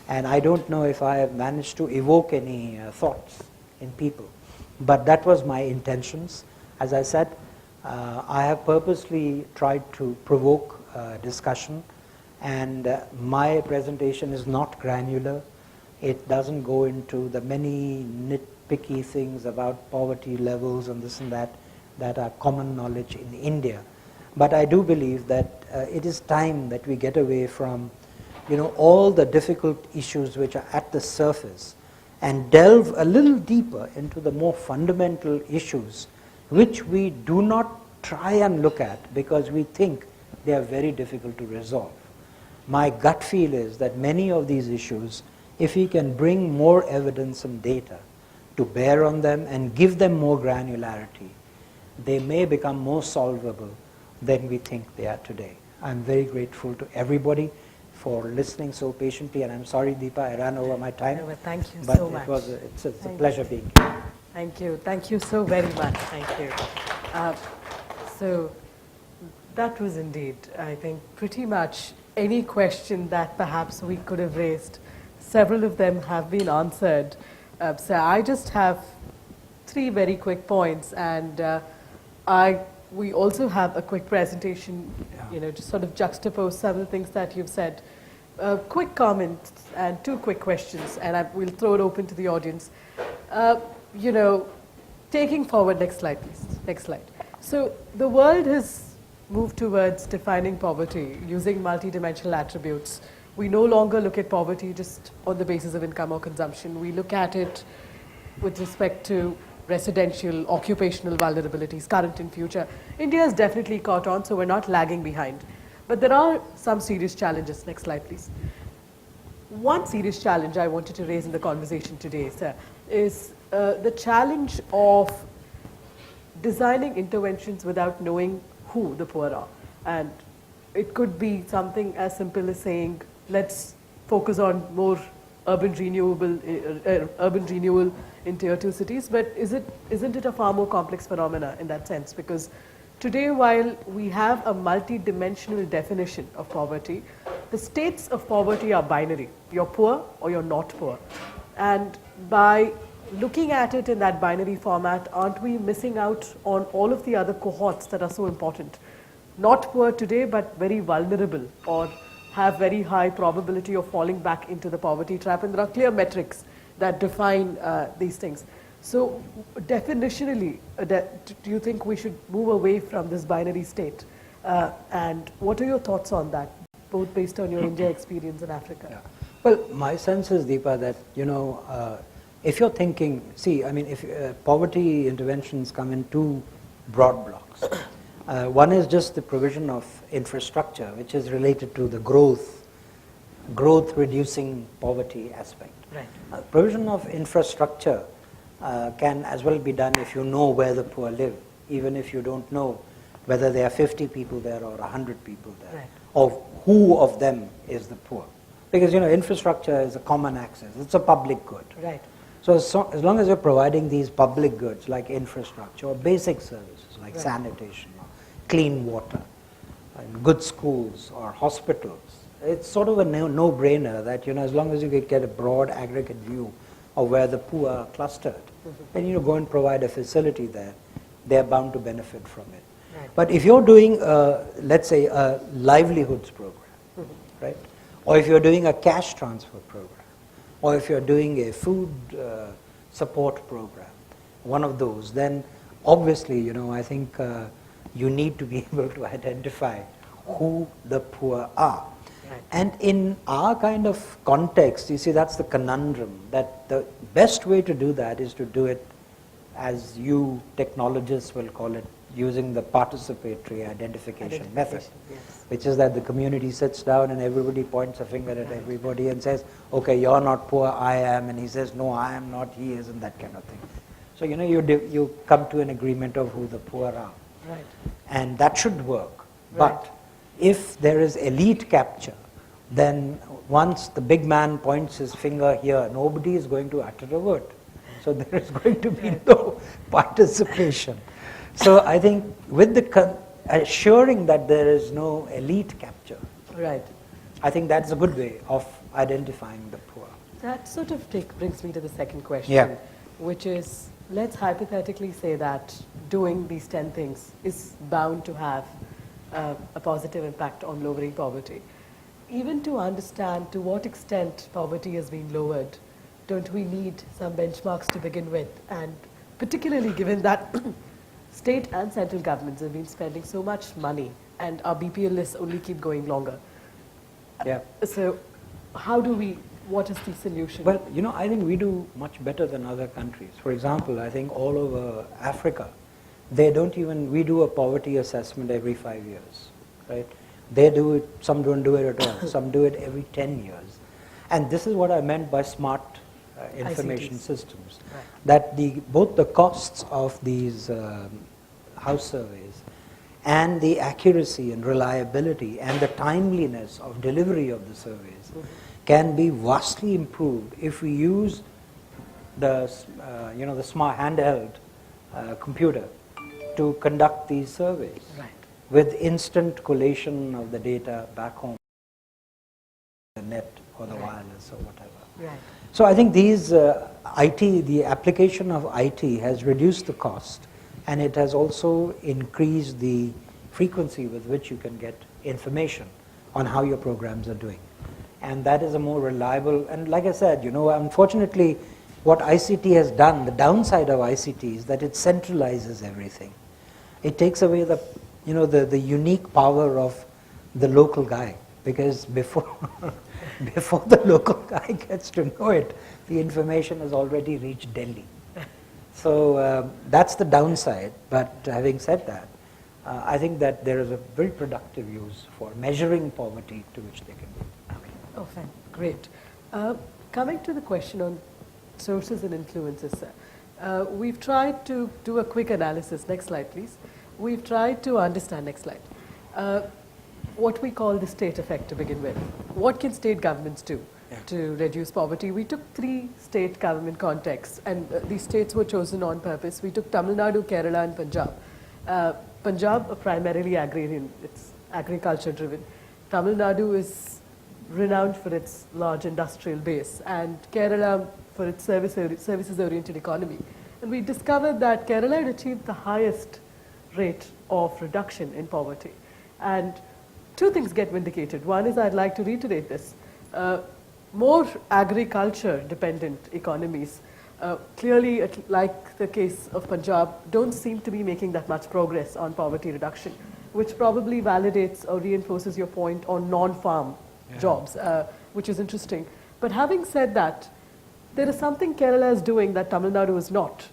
And I don't know if I have managed to evoke any thoughts in people. But that was my intentions. As I said, I have purposely tried to provoke discussion. And my presentation is not granular. It doesn't go into the many nitpicky things about poverty levels and this and that are common knowledge in India. But I do believe that it is time that we get away from all the difficult issues which are at the surface and delve a little deeper into the more fundamental issues which we do not try and look at because we think they are very difficult to resolve. My gut feel is that many of these issues, if we can bring more evidence and data to bear on them and give them more granularity, they may become more solvable than we think they are today. I'm very grateful to everybody for listening so patiently, and I'm sorry, Deepa, I ran over my time. No, but thank you but so much. It's a pleasure being here. Thank you so very much. Thank you. So that was indeed, I think, pretty much any question that perhaps we could have raised. Several of them have been answered. So I just have 3 very quick points, and we also have a quick presentation, to sort of juxtapose several things that you've said. Quick comments and 2 quick questions, and we'll throw it open to the audience. Taking forward, next slide, please. Next slide. So the world has moved towards defining poverty using multidimensional attributes. We no longer look at poverty just on the basis of income or consumption. We look at it with respect to residential, occupational vulnerabilities, current and future. India has definitely caught on, so we're not lagging behind. But there are some serious challenges. Next slide, please. One serious challenge I wanted to raise in the conversation today, sir, is the challenge of designing interventions without knowing who the poor are. And it could be something as simple as saying, let's focus on more urban renewal in tier 2 cities, but isn't it a far more complex phenomena in that sense? Because today, while we have a multi-dimensional definition of poverty, the states of poverty are binary. You're poor or you're not poor. And by looking at it in that binary format, aren't we missing out on all of the other cohorts that are so important? Not poor today, but very vulnerable or have very high probability of falling back into the poverty trap. And there are clear metrics that define these things. So definitionally, do you think we should move away from this binary state? And what are your thoughts on that, both based on your India experience in Africa? Yeah. Well, my sense is, Deepa, that, if you're thinking, if poverty interventions come in 2 broad blocks. One is just the provision of infrastructure, which is related to the growth reducing poverty aspect. Right. Provision of infrastructure can as well be done if you know where the poor live, even if you don't know whether there are 50 people there or 100 people there, right, or who of them is the poor. Because, infrastructure is a common access. It's a public good. Right. So as long as you're providing these public goods like infrastructure or basic services like right, sanitation or clean water, and good schools or hospitals, it's sort of a no-brainer that, as long as you get a broad aggregate view of where the poor are clustered, then go and provide a facility there, they're bound to benefit from it. Right. But if you're doing, let's say, a livelihoods program, right, or if you're doing a cash transfer program, or if you're doing a food support program, one of those, then obviously, I think you need to be able to identify who the poor are. Right. And in our kind of context, you see, that's the conundrum, that the best way to do that is to do it, as you technologists will call it, using the participatory identification method, yes, which is that the community sits down and everybody points a finger at everybody and says, okay, you're not poor, I am, and he says, no, I am not, he is, and that kind of thing. So, you come to an agreement of who the poor are. Right. And that should work. Right. But if there is elite capture, then once the big man points his finger here, nobody is going to utter a word. So there is going to be no participation. So I think with the assuring that there is no elite capture, Right. I think that's a good way of identifying the poor. That sort of brings me to the second question, Yeah. which is, let's hypothetically say that doing these 10 things is bound to have a positive impact on lowering poverty. Even to understand to what extent poverty has been lowered, don't we need some benchmarks to begin with? And particularly given that state and central governments have been spending so much money and our BPL lists only keep going longer. Yeah. So how do we what is the solution? Well, I think we do much better than other countries. For example, I think all over Africa, we do a poverty assessment every 5 years, right? They do it, some don't do it at all, some do it every 10 years. And this is what I meant by smart information ICTs. systems. Right. That both the costs of these house surveys and the accuracy and reliability and the timeliness of delivery of the surveys can be vastly improved if we use the smart handheld computer to conduct these surveys, Right. with instant collation of the data back home, the net or the wireless or whatever. Right. So I think the application of IT has reduced the cost, and it has also increased the frequency with which you can get information on how your programs are doing. And that is a more reliable, and like I said, unfortunately, what ICT has done, the downside of ICT is that it centralizes everything. It takes away the unique power of the local guy, because before the local guy gets to know it, the information has already reached Delhi. So that's the downside. But having said that, I think that there is a very productive use for measuring poverty to which they can do. Oh, fine. Great. Coming to the question on sources and influences, sir. We've tried to do a quick analysis. Next slide, please. We've tried to understand, next slide, what we call the state effect to begin with. What can state governments do to reduce poverty? We took 3 state government contexts, and these states were chosen on purpose. We took Tamil Nadu, Kerala, and Punjab. Punjab are primarily agrarian, it's agriculture driven. Tamil Nadu is renowned for its large industrial base, and Kerala for its services oriented economy. And we discovered that Kerala had achieved the highest rate of reduction in poverty. And 2 things get vindicated. One is, I'd like to reiterate this, more agriculture dependent economies, clearly, like the case of Punjab, don't seem to be making that much progress on poverty reduction, which probably validates or reinforces your point on non-farm jobs, which is interesting. But having said that, there is something Kerala is doing that Tamil Nadu is not.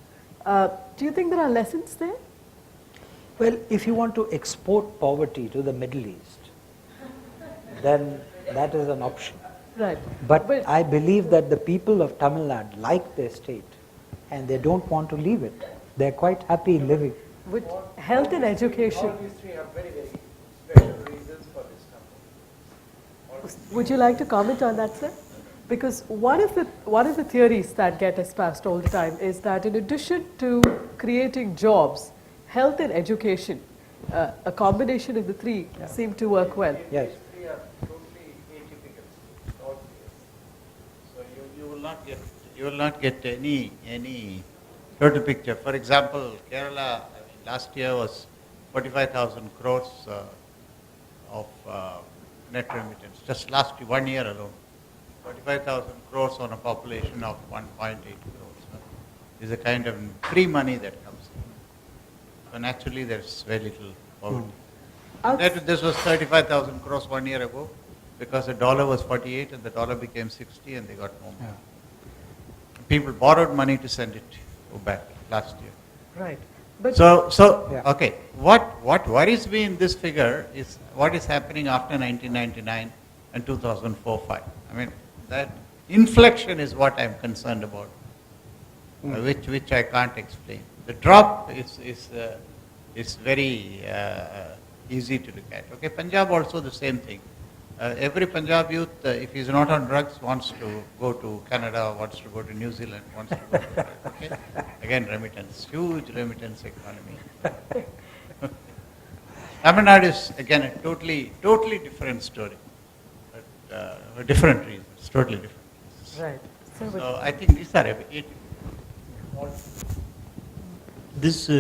Do you think there are lessons there? Well, if you want to export poverty to the Middle East, then that is an option. Right. But I believe that the people of Tamil Nadu like their state, and they don't want to leave it. They're quite happy living. With health and education. All these 3 have very, very special reasons for this number. Would you like to comment on that, sir? Because one of the theories that get espoused all the time is that in addition to creating jobs, health and education, a combination of the 3 seem to work well. Yes. These 3 are totally atypical, all 3. So you will not get any total picture. For example, Kerala last year was 45,000 crores of net remittance. Just last 1 year alone, 45,000 crores on a population of 1.8 crores. Is a kind of free money that comes in. So naturally, there's very little poverty. This was 35,000 crores 1 year ago, because the dollar was 48 and the dollar became 60, and they got more money. People borrowed money to send it back last year. Right. But Okay. What worries me in this figure is what is happening after 1999 and 2004-05. I mean, that inflection is what I'm concerned about, which I can't explain. The drop is very easy to look at. Okay, Punjab also the same thing. Every Punjab youth, if he's not on drugs, wants to go to Canada, wants to go to New Zealand, wants to go to okay? Again, remittance, huge remittance economy. Tamil Nadu is, again, a totally different story, but for different reasons, totally different. right. So I think these are this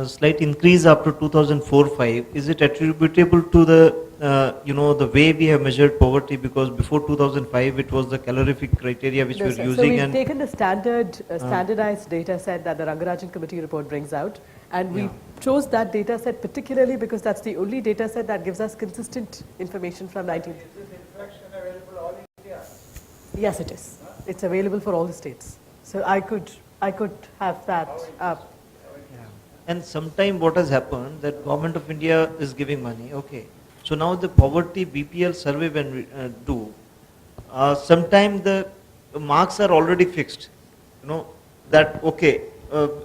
slight increase after 2004-05, is it attributable to the the way we have measured poverty? Because before 2005 it was the calorific criteria which we were using. So we've taken the standardized data set that the Rangarajan committee report brings out, and we chose that data set particularly because that's the only data set that gives us consistent information from 19. Is this inflection available all India? Yes, it is. It's available for all the states. So I could have that. And sometime what has happened, that government of India is giving money, okay. So now the poverty BPL survey when we do, sometime the marks are already fixed. You know, that okay,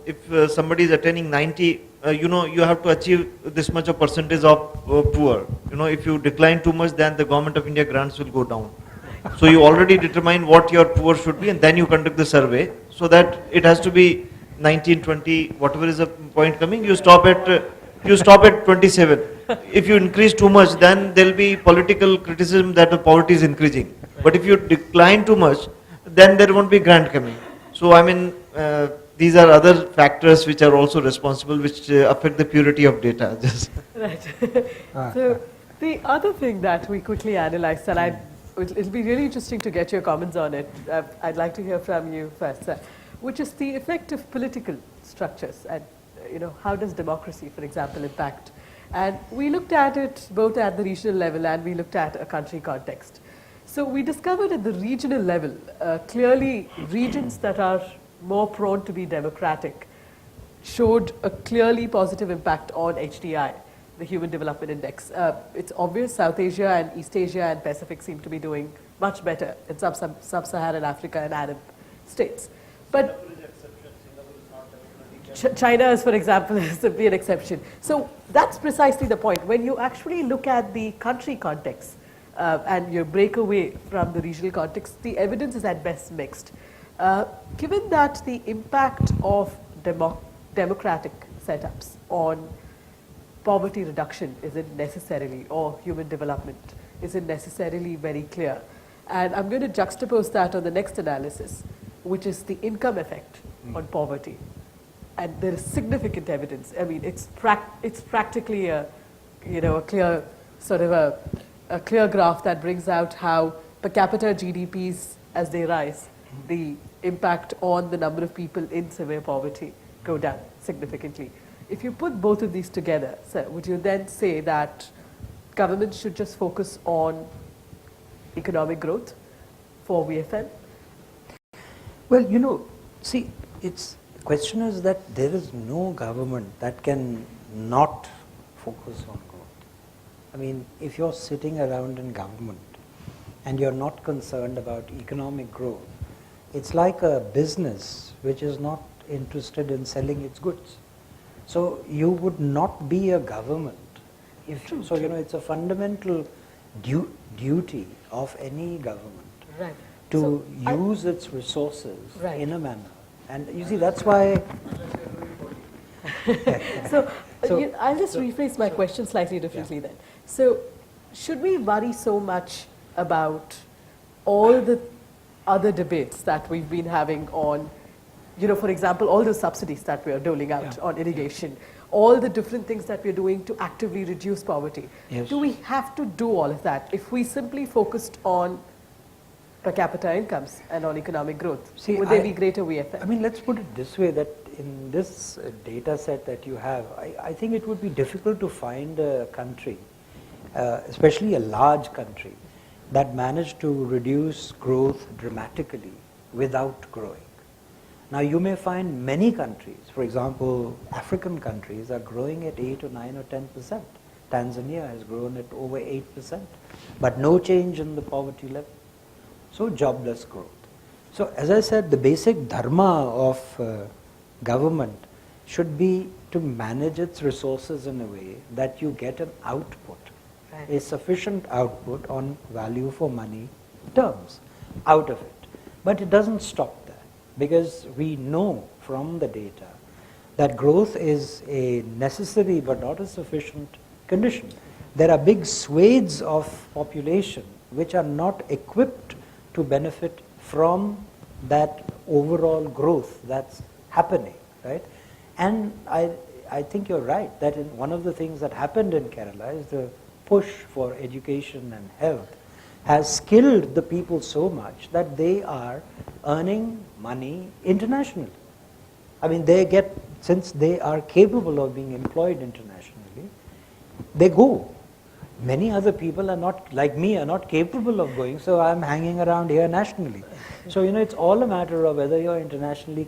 if somebody is attaining 90, you know, you have to achieve this much of percentage of poor. You know, if you decline too much, then the government of India grants will go down. So you already determine what your poor should be, and then you conduct the survey, so that it has to be 19, 20, whatever is the point coming, you stop at 27. If you increase too much, then there will be political criticism that the poverty is increasing. But if you decline too much, then there won't be grant coming. So I mean, these are other factors which are also responsible, which affect the purity of data. Just Right. So the other thing that we quickly analyzed, and it'll be really interesting to get your comments on it. I'd like to hear from you first, sir, which is the effect of political structures and how does democracy, for example, impact. And we looked at it both at the regional level and we looked at a country context. So we discovered at the regional level, clearly regions that are more prone to be democratic showed a clearly positive impact on HDI, the Human Development Index. It's obvious South Asia and East Asia and Pacific seem to be doing much better in sub-Saharan Africa and Arab states. But China is, for example, is simply an exception. So that's precisely the point. When you actually look at the country context and you break away from the regional context, the evidence is at best mixed. Given that the impact of democratic setups on poverty reduction isn't necessarily, or human development isn't necessarily very clear. And I'm going to juxtapose that on the next analysis, which is the income effect on poverty. And there is significant evidence. I mean, it's practically a clear sort of a clear graph that brings out how per capita GDPs, as they rise, the impact on the number of people in severe poverty go down significantly. If you put both of these together, sir, would you then say that government should just focus on economic growth for VFN? Well, see, the question is that there is no government that can not focus on growth. I mean, if you're sitting around in government and you're not concerned about economic growth, it's like a business which is not interested in selling its goods. So you would not be a government. It's a fundamental duty of any government to use its resources in a manner. And you see, that's why... I'll just rephrase my question slightly differently then. So should we worry so much about all the other debates that we've been having on, for example, all the subsidies that we are doling out on irrigation, all the different things that we're doing to actively reduce poverty? Yes. Do we have to do all of that if we simply focused on per capita incomes and on economic growth? Would there be greater VFN? I mean, let's put it this way, that in this data set that you have, I think it would be difficult to find a country, especially a large country, that managed to reduce growth dramatically without growing. Now, you may find many countries, for example, African countries are growing at 8 or 9 or 10%. Tanzania has grown at over 8%, but no change in the poverty level. So jobless growth. So as I said, the basic dharma of government should be to manage its resources in a way that you get an output, a sufficient output on value for money terms out of it. But it doesn't stop there, because we know from the data that growth is a necessary but not a sufficient condition. There are big swathes of population which are not equipped to benefit from that overall growth that's happening, right? And I think you're right that one of the things that happened in Kerala is the push for education and health has skilled the people so much that they are earning money internationally. I mean, since they are capable of being employed internationally, they go. many other people are not, like me, are not capable of going, so I'm hanging around here nationally. So, it's all a matter of whether you're internationally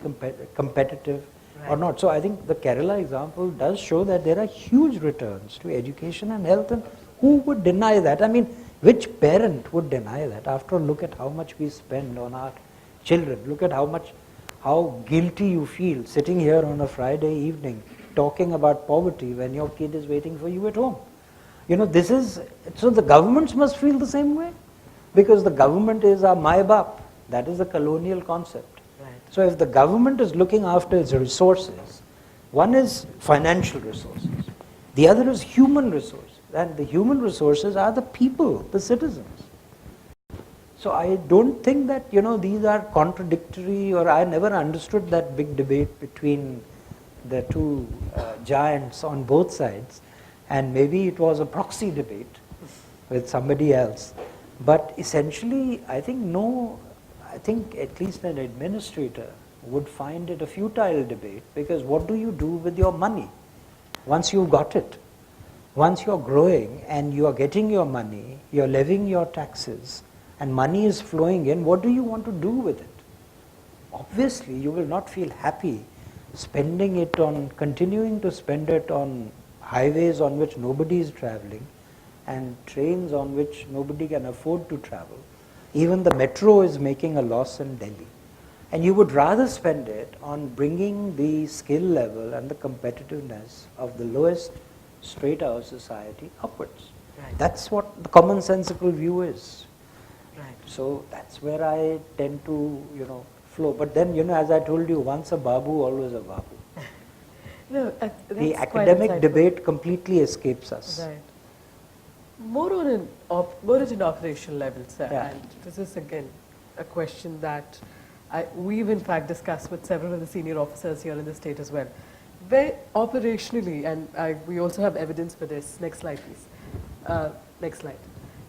competitive or not. So I think the Kerala example does show that there are huge returns to education and health, and who would deny that? I mean, which parent would deny that? After all, look at how much we spend on our children. Look at how guilty you feel sitting here on a Friday evening talking about poverty when your kid is waiting for you at home. So the governments must feel the same way, because the government is our Mai Baap. That is a colonial concept. Right. So if the government is looking after its resources, one is financial resources, the other is human resources, and the human resources are the people, the citizens. So I don't think that, these are contradictory, or I never understood that big debate between the two giants on both sides, and maybe it was a proxy debate with somebody else. But essentially, I think at least an administrator would find it a futile debate, because what do you do with your money once you've got it? Once you're growing and you're getting your money, you're levying your taxes, and money is flowing in, what do you want to do with it? Obviously, you will not feel happy continuing to spend it on highways on which nobody is traveling, and trains on which nobody can afford to travel. Even the metro is making a loss in Delhi. And you would rather spend it on bringing the skill level and the competitiveness of the lowest strata of society upwards. Right. That's what the commonsensical view is. Right. So that's where I tend to, flow. But then, as I told you, once a Babu, always a Babu. No, The that's quite academic insightful. debate completely escapes us. Right. More at an operational level, sir. Yeah. And this is again a question that we've in fact discussed with several of the senior officers here in the state as well. Where operationally, and we also have evidence for this. Next slide, please. Next slide.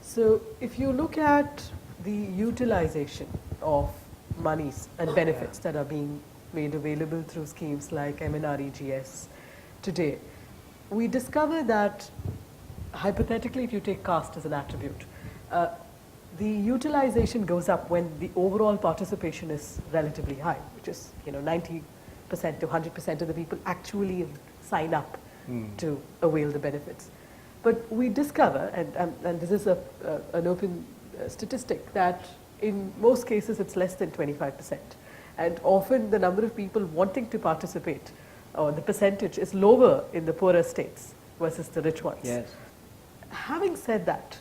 So if you look at the utilization of monies and benefits that are being made available through schemes like MNREGS today, we discover that hypothetically, if you take caste as an attribute, the utilization goes up when the overall participation is relatively high, which is 90% to 100% of the people actually sign up to avail the benefits. But we discover, and this is an open statistic, that in most cases it's less than 25%. And often the number of people wanting to participate, or the percentage, is lower in the poorer states versus the rich ones. Yes. Having said that,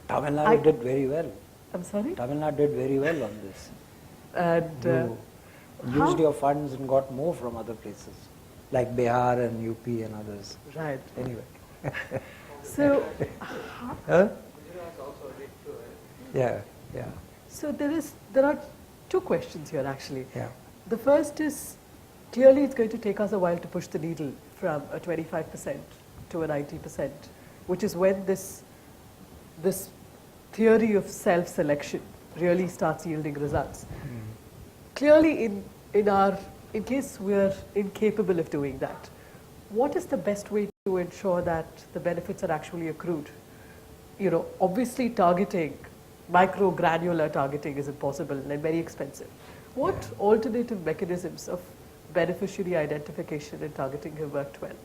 Tamil Nadu did very well. I'm sorry? Tamil Nadu did very well on this. And You used your funds and got more from other places, like Bihar and UP and others. right. Anyway. So, Huh? Yeah, yeah, so there are two questions here actually. yeah. The first is, clearly it's going to take us a while to push the needle from a 25% to a 90%, which is when this theory of self-selection really starts yielding results. Clearly, in case we're incapable of doing that, what is the best way to ensure that the benefits are actually accrued? Obviously targeting, micro-granular targeting is impossible and very expensive. What alternative mechanisms of beneficiary identification and targeting have worked well?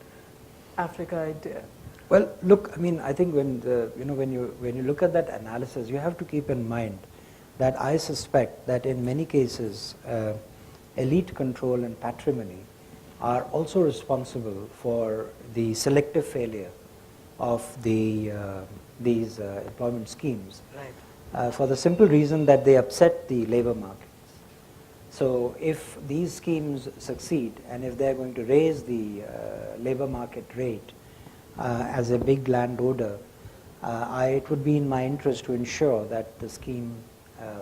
Africa, India. Well, look, I think when you look at that analysis, you have to keep in mind that I suspect that in many cases, elite control and patrimony are also responsible for the selective failure of these employment schemes. Right. For the simple reason that they upset the labor markets. So if these schemes succeed, and if they're going to raise the labor market rate as a big landowner, it would be in my interest to ensure that the scheme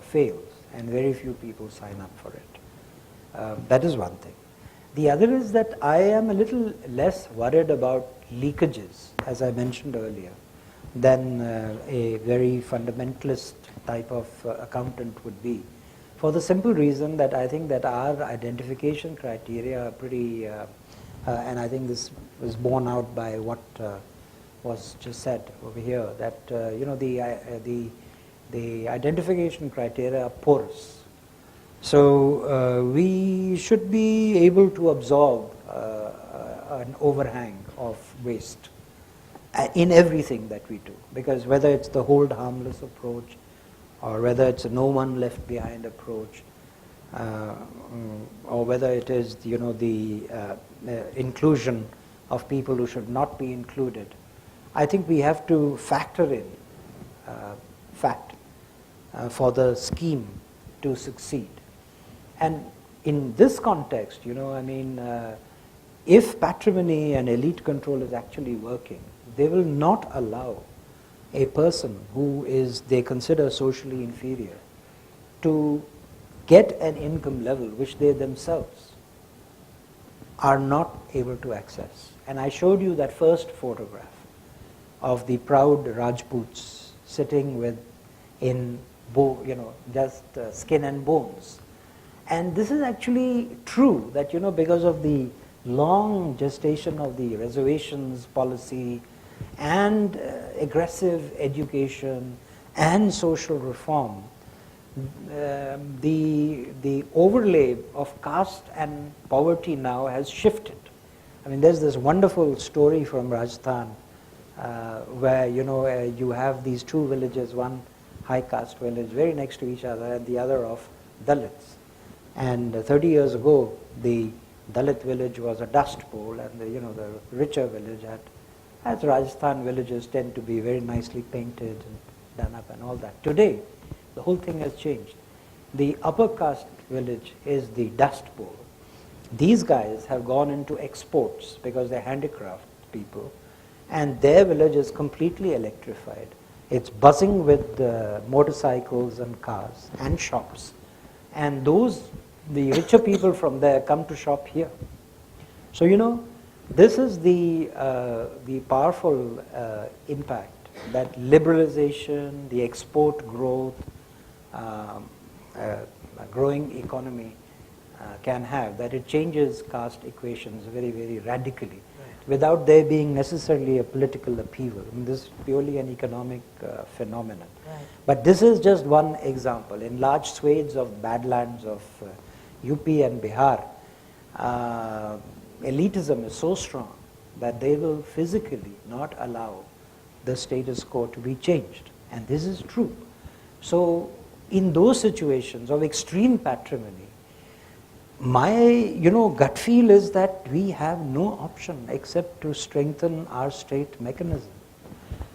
fails and very few people sign up for it. That is one thing. The other is that I am a little less worried about leakages, as I mentioned earlier, than a very fundamentalist type of accountant would be. For the simple reason that I think that our identification criteria are pretty, and I think this was borne out by what was just said over here, that the identification criteria are porous. So we should be able to absorb an overhang of waste in everything that we do, because whether it's the hold harmless approach or whether it's a no one left behind approach, or whether it is the inclusion of people who should not be included, I think we have to factor in fact for the scheme to succeed. And in this context, if patrimony and elite control is actually working, they will not allow a person who is they consider socially inferior to get an income level which they themselves are not able to access. And I showed you that first photograph of the proud Rajputs sitting just skin and bones. And this is actually true, that because of the long gestation of the reservations policy and aggressive education and social reform, the overlay of caste and poverty now has shifted. I mean, there's this wonderful story from Rajasthan where you have these two villages, one high caste village very next to each other and the other of Dalits. And 30 years ago, the Dalit village was a dust bowl, and the richer village had, as Rajasthan villages tend to be, very nicely painted and done up and all that. Today, the whole thing has changed. The upper caste village is the dust bowl. These guys have gone into exports because they're handicraft people, and their village is completely electrified. It's buzzing with motorcycles and cars and shops. And the richer people from there come to shop here. So, this is the powerful impact that liberalization, the export growth, a growing economy can have, that it changes caste equations very, very radically, without there being necessarily a political upheaval. I mean, this is purely an economic phenomenon. Right. But this is just one example. In large swathes of badlands of UP and Bihar, elitism is so strong that they will physically not allow the status quo to be changed. And this is true. So in those situations of extreme patrimony, my gut feel is that we have no option except to strengthen our state mechanism,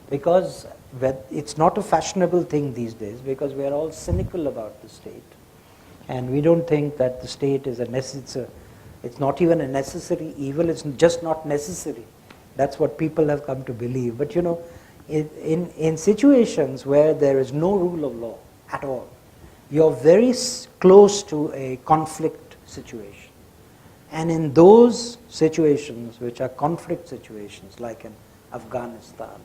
because it's not a fashionable thing these days, because we are all cynical about the state, and we don't think that the state is it's not even a necessary evil, it's just not necessary. That's what people have come to believe. But in situations where there is no rule of law at all, you're very close to a conflict situation. And in those situations, which are conflict situations, like in Afghanistan